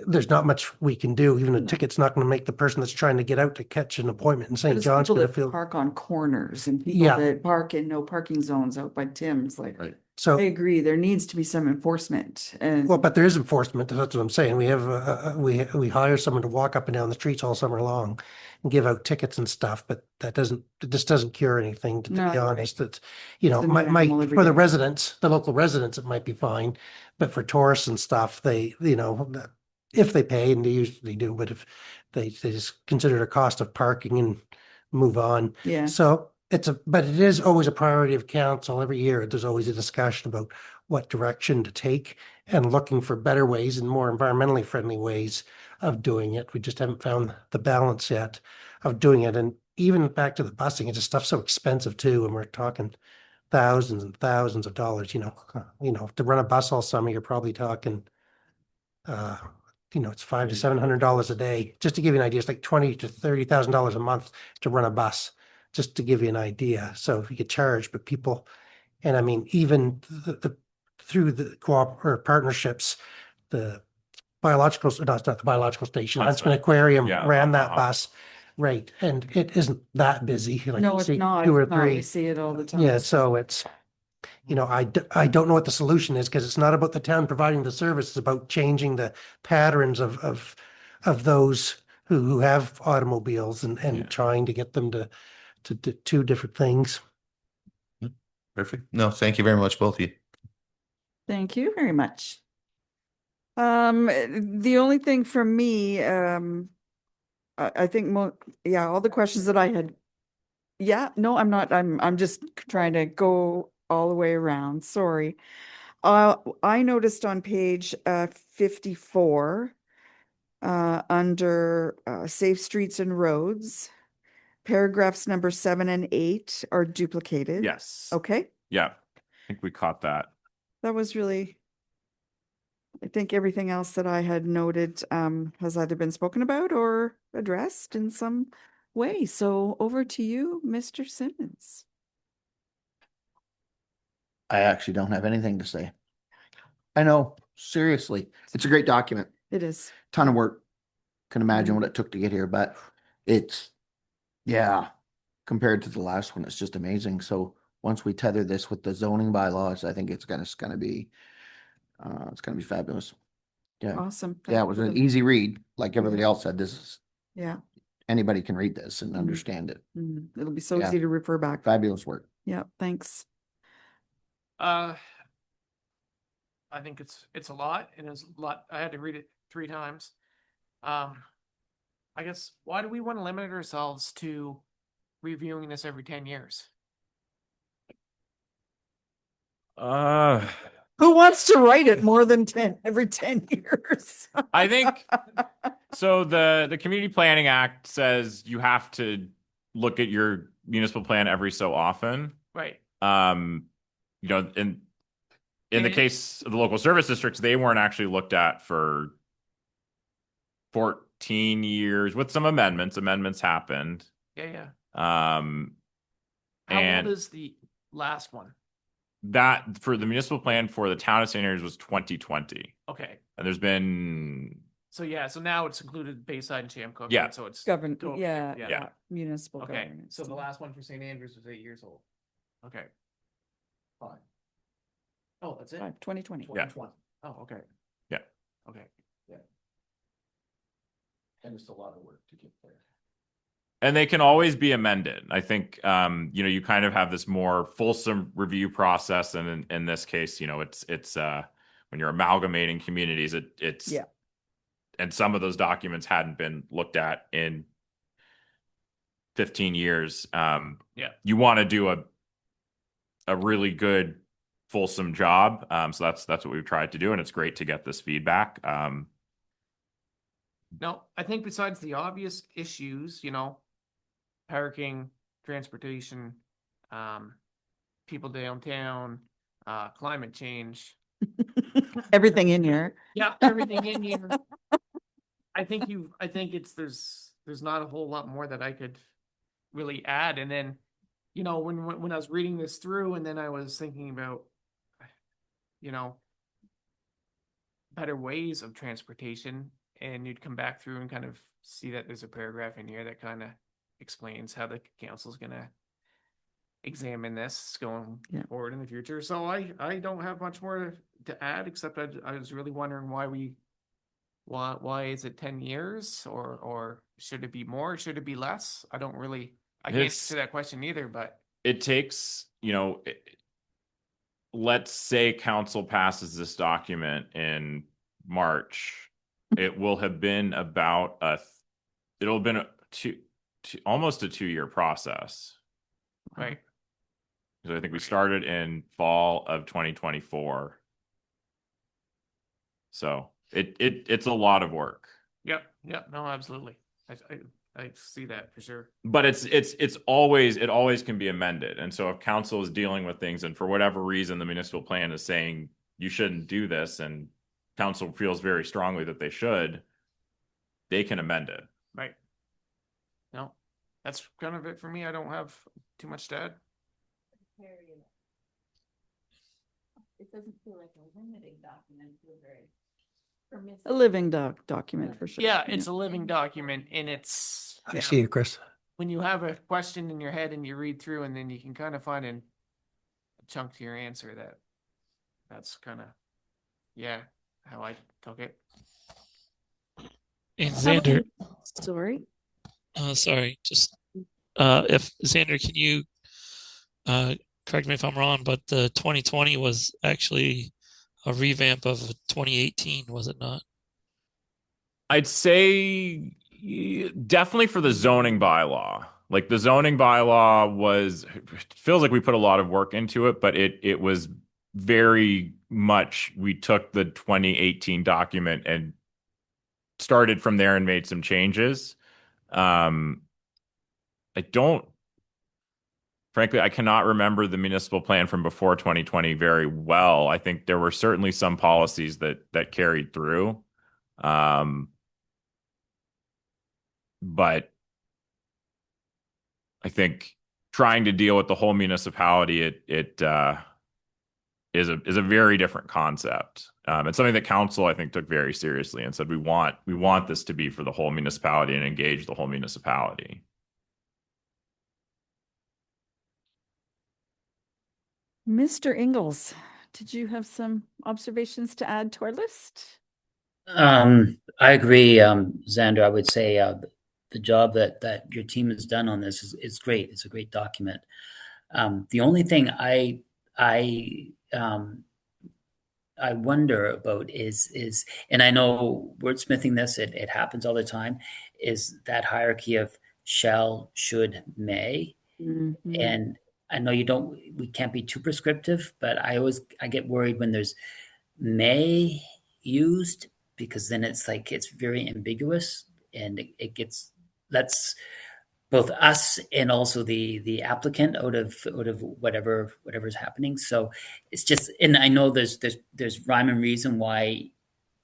there's not much we can do. Even a No. ticket's not going to make the person that's trying to get out to catch an appointment in But St. it's John's people going to that feel. park on corners and people Yeah. that park in no parking zones out by Tim's, like, Right. So I agree, there needs to be some enforcement and. well, but there is enforcement. That's what I'm saying. We have we hire someone to walk up and down the streets all summer long and give out tickets and stuff, but it just doesn't cure anything, to No, be you're honest. It's It's a new animal every for the day. residents, the local residents, it might be fine. But for tourists and stuff, they, if they pay, and they usually do, but if they just consider the cost of parking and move on. Yeah, So but it is always a priority of council. Every year, there's always a discussion about what direction to take and looking for better ways and more environmentally friendly ways of doing it. We just haven't found the balance yet of doing it. And even back to the busing, it's just stuff so expensive too. And we're talking thousands and thousands of dollars, to run a bus all summer, you're probably talking, it's $500 to $700 a day. Just to give you an idea, it's like $20,000 to $30,000 a month to run a bus, just to give you an idea. So if you could charge, but people, and I mean, even through the or partnerships, the biological, no, it's not the biological station, Huntsman Aquarium Yeah, ran that uh-huh. bus. Right, and it isn't that busy. Like no, you it's see not, two or it's not. We three. see it all the time. Yeah, so it's, I don't know what the solution is, because it's not about the town providing the service. It's about changing the patterns of those who have automobiles and Yeah. trying to get them to do different things. Perfect. No, thank you very much, both of you. Thank you very much. The only thing from me, I think all the questions that I had. Yeah, no, I'm not. I'm just trying to go all the way around. Sorry. I noticed on page 54, under safe streets and roads, paragraphs number 7 and 8 are duplicated. Yes. Okay, Yeah. I think we caught that. that was really. I think everything else that I had noted has either been spoken about or addressed in some way. So over to you, Mr. Simmons. I actually don't have anything to say. I know, seriously, it's a great document, It is. ton of work. Can imagine what it took to get here, but yeah, compared to the last one, it's just amazing. So once we tether this with the zoning bylaws, I think it's gonna be fabulous. Yeah, Awesome. yeah, it Thank was you for an the- easy read, like everybody else said. Yeah, Anybody can read this and Mhm. understand it. it'll be so Yeah. easy to refer back. Fabulous work. Yeah, thanks. I think it's a lot, and it's a lot. I had to read it 3 times. I guess, why do we want to limit ourselves to reviewing this every 10 years? Who wants to write it more than 10 every 10 years? I think so. The Community Planning Act says you have to look at your municipal plan every so often. Right. In the case of the local service districts, they weren't actually looked at for 14 years with some amendments. Amendments happened. Yeah. How How old is the last one? that for the municipal plan for the town of St. Andrews was 2020, Okay. and there's been So now it's included Bayside and Chamcook. Yeah. right? So it's Govern, Go- yeah, yeah. yeah, municipal okay. governance. So the last one for St. Andrews was 8 years old. Okay. Fine. Oh, that's it. 2020. Yeah. 2020. Oh, okay. Yeah. Okay. And it's a lot of work to get there. and they can always be amended. I think you kind of have this more fulsome review process, and in this case, it's when you're amalgamating communities, it's Yeah. and some of those documents hadn't been looked at in 15 years. Yeah. You want to do a really good fulsome job. So that's what we've tried to do, and it's great to get this feedback. No, I think besides the obvious issues, parking, transportation, people downtown, climate change. Everything in here. Yeah, everything in here. I think there's not a whole lot more that I could really add. And then, when I was reading this through and then I was thinking about, better ways of transportation, and you'd come back through and kind of see that there's a paragraph in here that kind of explains how the council's gonna examine this going Yeah. forward in the future. So I don't have much more to add, except I was really wondering why is it 10 years, or should it be more? Should it be less? I can't It's- answer that question either, but It takes, let's say council passes this document in March. It will have been about it'll have been almost a 2-year process. right. Because I think we started in fall of 2024. So it's a lot of work. Yep, no, absolutely. I see that for sure. But it always can be amended. And so if council is dealing with things and for whatever reason the municipal plan is saying you shouldn't do this and council feels very strongly that they should, they can amend it. Right. No, that's kind of it for me. I don't have too much to add. It doesn't feel like a limiting document, feel very A living document for sure. Yeah, it's a living document, and it's I see you, Chris. when you have a question in your head and you read through, and then you can kind of find a chunk to your answer that's kind of how I took it. And Xander, Sorry. sorry, just if Xander, can you correct me if I'm wrong, but the 2020 was actually a revamp of 2018, was it not? I'd say definitely for the zoning bylaw. Like the zoning bylaw feels like we put a lot of work into it, but it was very much, we took the 2018 document and started from there and made some changes. Frankly, I cannot remember the municipal plan from before 2020 very well. I think there were certainly some policies that carried through. But I think trying to deal with the whole municipality, it is a very different concept. It's something that council, I think, took very seriously and said, we want this to be for the whole municipality and engage the whole municipality. Mr. Ingalls, did you have some observations to add to our list? I agree, Xander. I would say the job that your team has done on this is great. It's a great document. The only thing I wonder about is, and I know wordsmithing this, it happens all the time, is that hierarchy of shall, should, may. Mhm. And I know we can't be too prescriptive, but I get worried when there's may used, because then it's very ambiguous, and lets both us and also the applicant out of whatever's happening. So it's just, and I know there's rhyme and reason why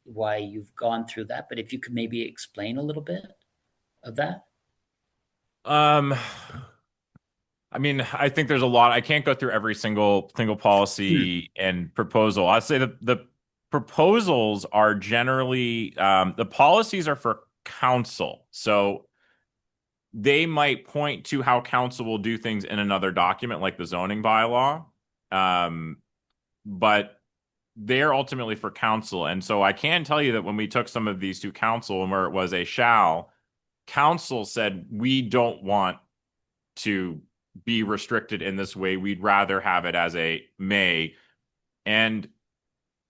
you've gone through that, but if you could maybe explain a little bit of that. I mean, I think there's a lot. I can't go through every single policy and proposal. I'd say the proposals are generally the policies are for council. So they might point to how council will do things in another document, like the zoning bylaw. But they're ultimately for council. And so I can tell you that when we took some of these to council and where it was a shall, council said, we don't want to be restricted in this way. We'd rather have it as a may. And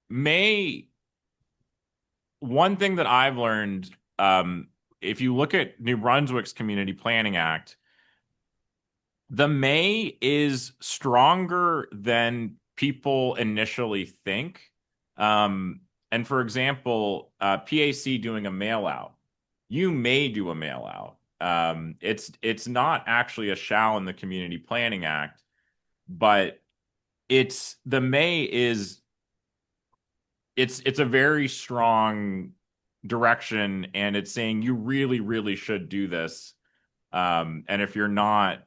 may, one thing that I've learned, if you look at New Brunswick's Community Planning Act, the may is stronger than people initially think. And for example, PAC doing a mail out, you may do a mail out. It's not actually a shall in the Community Planning Act, but it's a very strong direction, and it's saying you really, really should do this. And if you're not,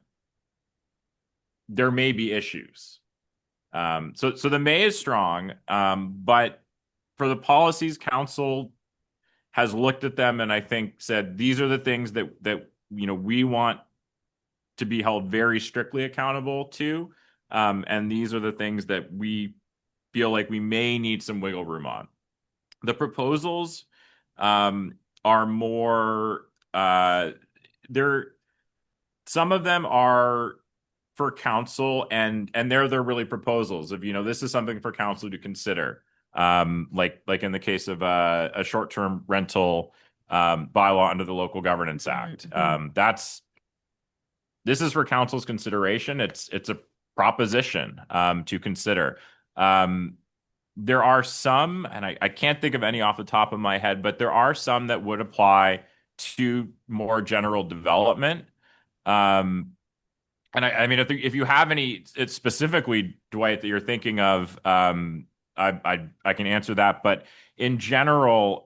there may be issues. So the May is strong, but for the policies, council has looked at them and I think said these are the things that we want to be held very strictly accountable to, and these are the things that we feel like we may need some wiggle room on. The proposals are more they're some of them are for council and they're really proposals of this is something for council to consider, like in the case of a short-term rental bylaw under the Local Governance Act. This is for council's consideration. It's a proposition to consider. There are some, and I can't think of any off the top of my head, but there are some that would apply to more general development. And I mean, if you have any specifically, Dwight, that you're thinking of, I can answer that. But in general,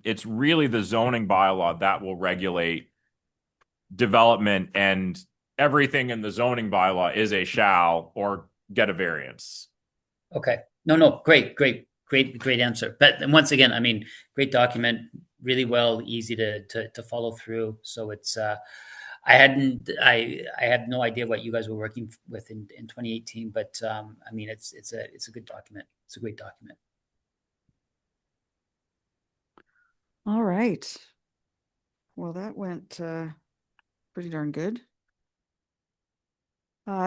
it's really the zoning bylaw that will regulate development, and everything in the zoning bylaw is a shall or get a variance. Okay. No, great answer. But once again, I mean, great document, really well, easy to follow through. So it's I had no idea what you guys were working with in 2018, but I mean, it's a good document. It's a great document. All right. Well, that went pretty darn good.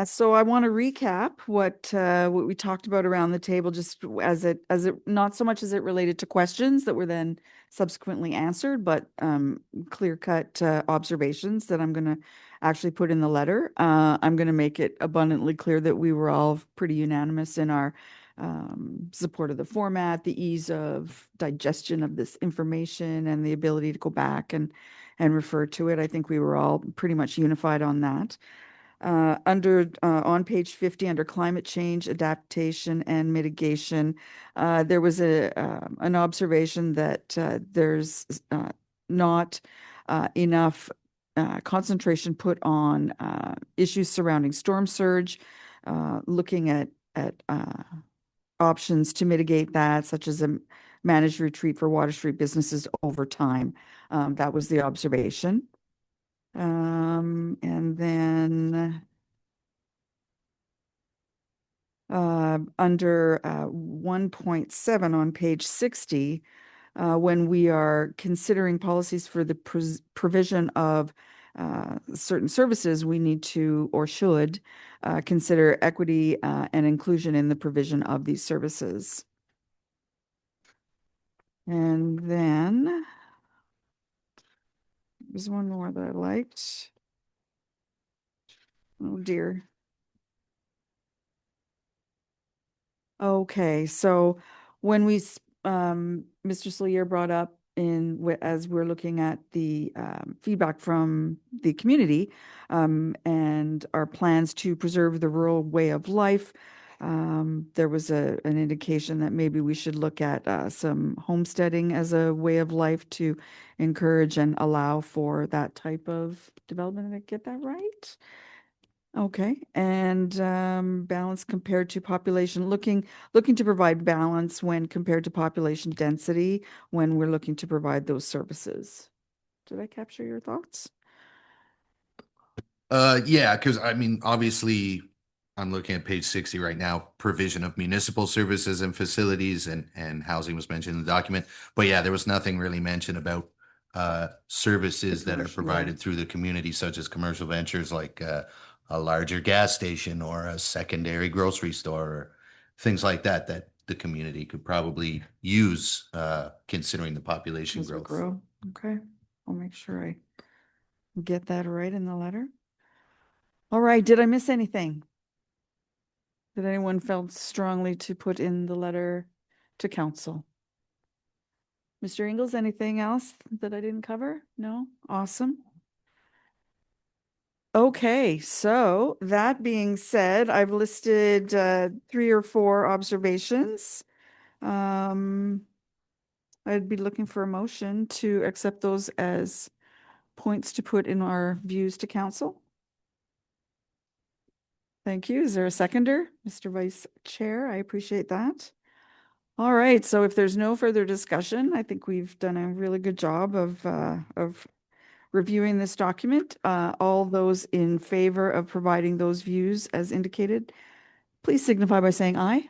So I want to recap what we talked about around the table, just as it not so much as it related to questions that were then subsequently answered, but clear-cut observations that I'm going to actually put in the letter. I'm going to make it abundantly clear that we were all pretty unanimous in our support of the format, the ease of digestion of this information, and the ability to go back and refer to it. I think we were all pretty much unified on that. On page 50, under climate change, adaptation, and mitigation, there was an observation that there's not enough concentration put on issues surrounding storm surge, looking at options to mitigate that, such as a managed retreat for Water Street businesses over time. That was the observation. And then under 1.7 on page 60, when we are considering policies for the provision of certain services, we need to or should consider equity and inclusion in the provision of these services. And then there's one more that I liked. Oh dear. Okay, so when Mr. Solier brought up as we're looking at the feedback from the community and our plans to preserve the rural way of life, there was an indication that maybe we should look at some homesteading as a way of life to encourage and allow for that type of development. Did I get that right? Okay, and balance compared to population, looking to provide balance when compared to population density when we're looking to provide those services. Did I capture your thoughts? Yeah, because I mean, obviously, I'm looking at page 60 right now, provision of municipal services and facilities, and housing was mentioned in the document. But yeah, there was nothing really mentioned about services that are provided through the community, such as commercial ventures like a larger gas station or a secondary grocery store, or things like that the community could probably use considering the population As we growth. grow. Okay, I'll make sure I get that right in the letter. All right, did I miss anything? that anyone felt strongly to put in the letter to council? Mr. Ingles, anything else that I didn't cover? No? Awesome. Okay, so that being said, I've listed 3 or 4 observations. I'd be looking for a motion to accept those as points to put in our views to council. Thank you. Is there a seconder? Mr. Vice Chair, I appreciate that. All right, so if there's no further discussion, I think we've done a really good job of reviewing this document. All those in favor of providing those views as indicated, please signify by saying aye.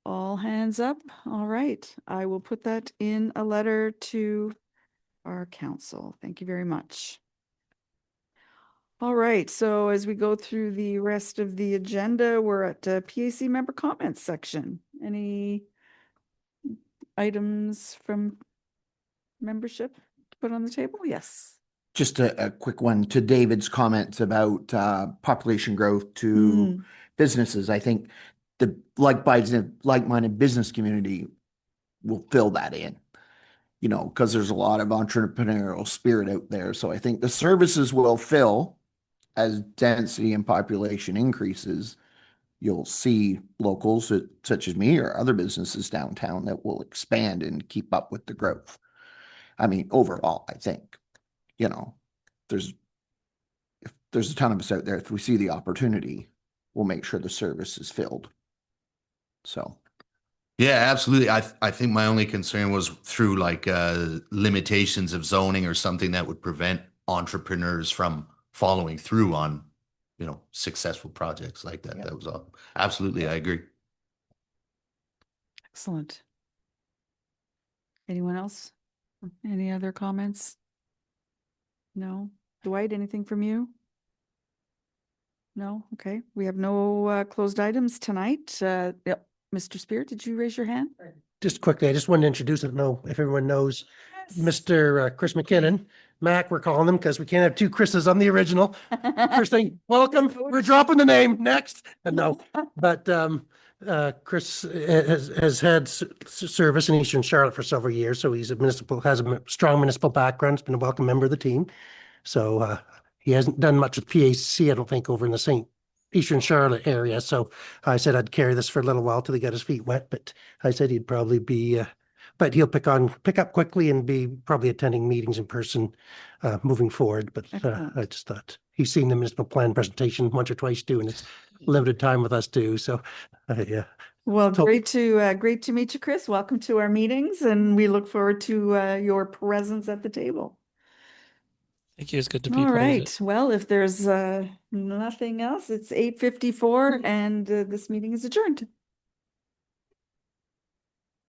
All hands up. All right, I will put that in a letter to our council. Thank you very much. All right, so as we go through the rest of the agenda, we're at PAC member comments section. Any items from membership to put on the table? Yes. Just a quick one to David's comments about population growth to businesses. I think the like-minded business community will fill that in, you know, because there's a lot of entrepreneurial spirit out there. So I think the services will fill as density and population increases. You'll see locals such as me or other businesses downtown that will expand and keep up with the growth. I mean, overall, I think, you know, if there's a ton of us out there, if we see the opportunity, we'll make sure the service is filled. So. Yeah, absolutely. I think my only concern was through like limitations of zoning or something that would prevent entrepreneurs from following through on, you know, successful projects like that. Yeah. That was all. Absolutely, I agree. Excellent. Anyone else? Any other comments? No? Dwight, anything from you? No? Okay. We have no closed items tonight. Yep. Mr. Spear, did you raise your hand? Just quickly, I just wanted to introduce it. Know if everyone knows Mr. Chris McKinnon. Mac, we're calling him because we can't have 2 Chris's on the original. First thing, welcome. We're dropping the name next. No, but Chris has had service in Eastern Charlotte for several years, so has a strong municipal background. He's been a welcome member of the team. So he hasn't done much with PAC, I don't think, over in the Eastern Charlotte area. So I said I'd carry this for a little while till he got his feet wet, but I said he'd probably be, but he'll pick up quickly and be probably attending meetings in person moving forward. But I just thought he's seen the municipal plan presentation once or twice too, and it's limited time with us too. So yeah. Well, So- great to meet you, Chris. Welcome to our meetings, and we look forward to your presence at the table. Thank you. It's good to be All part of right. it. Well, if there's nothing else, it's 8:54 and this meeting is adjourned.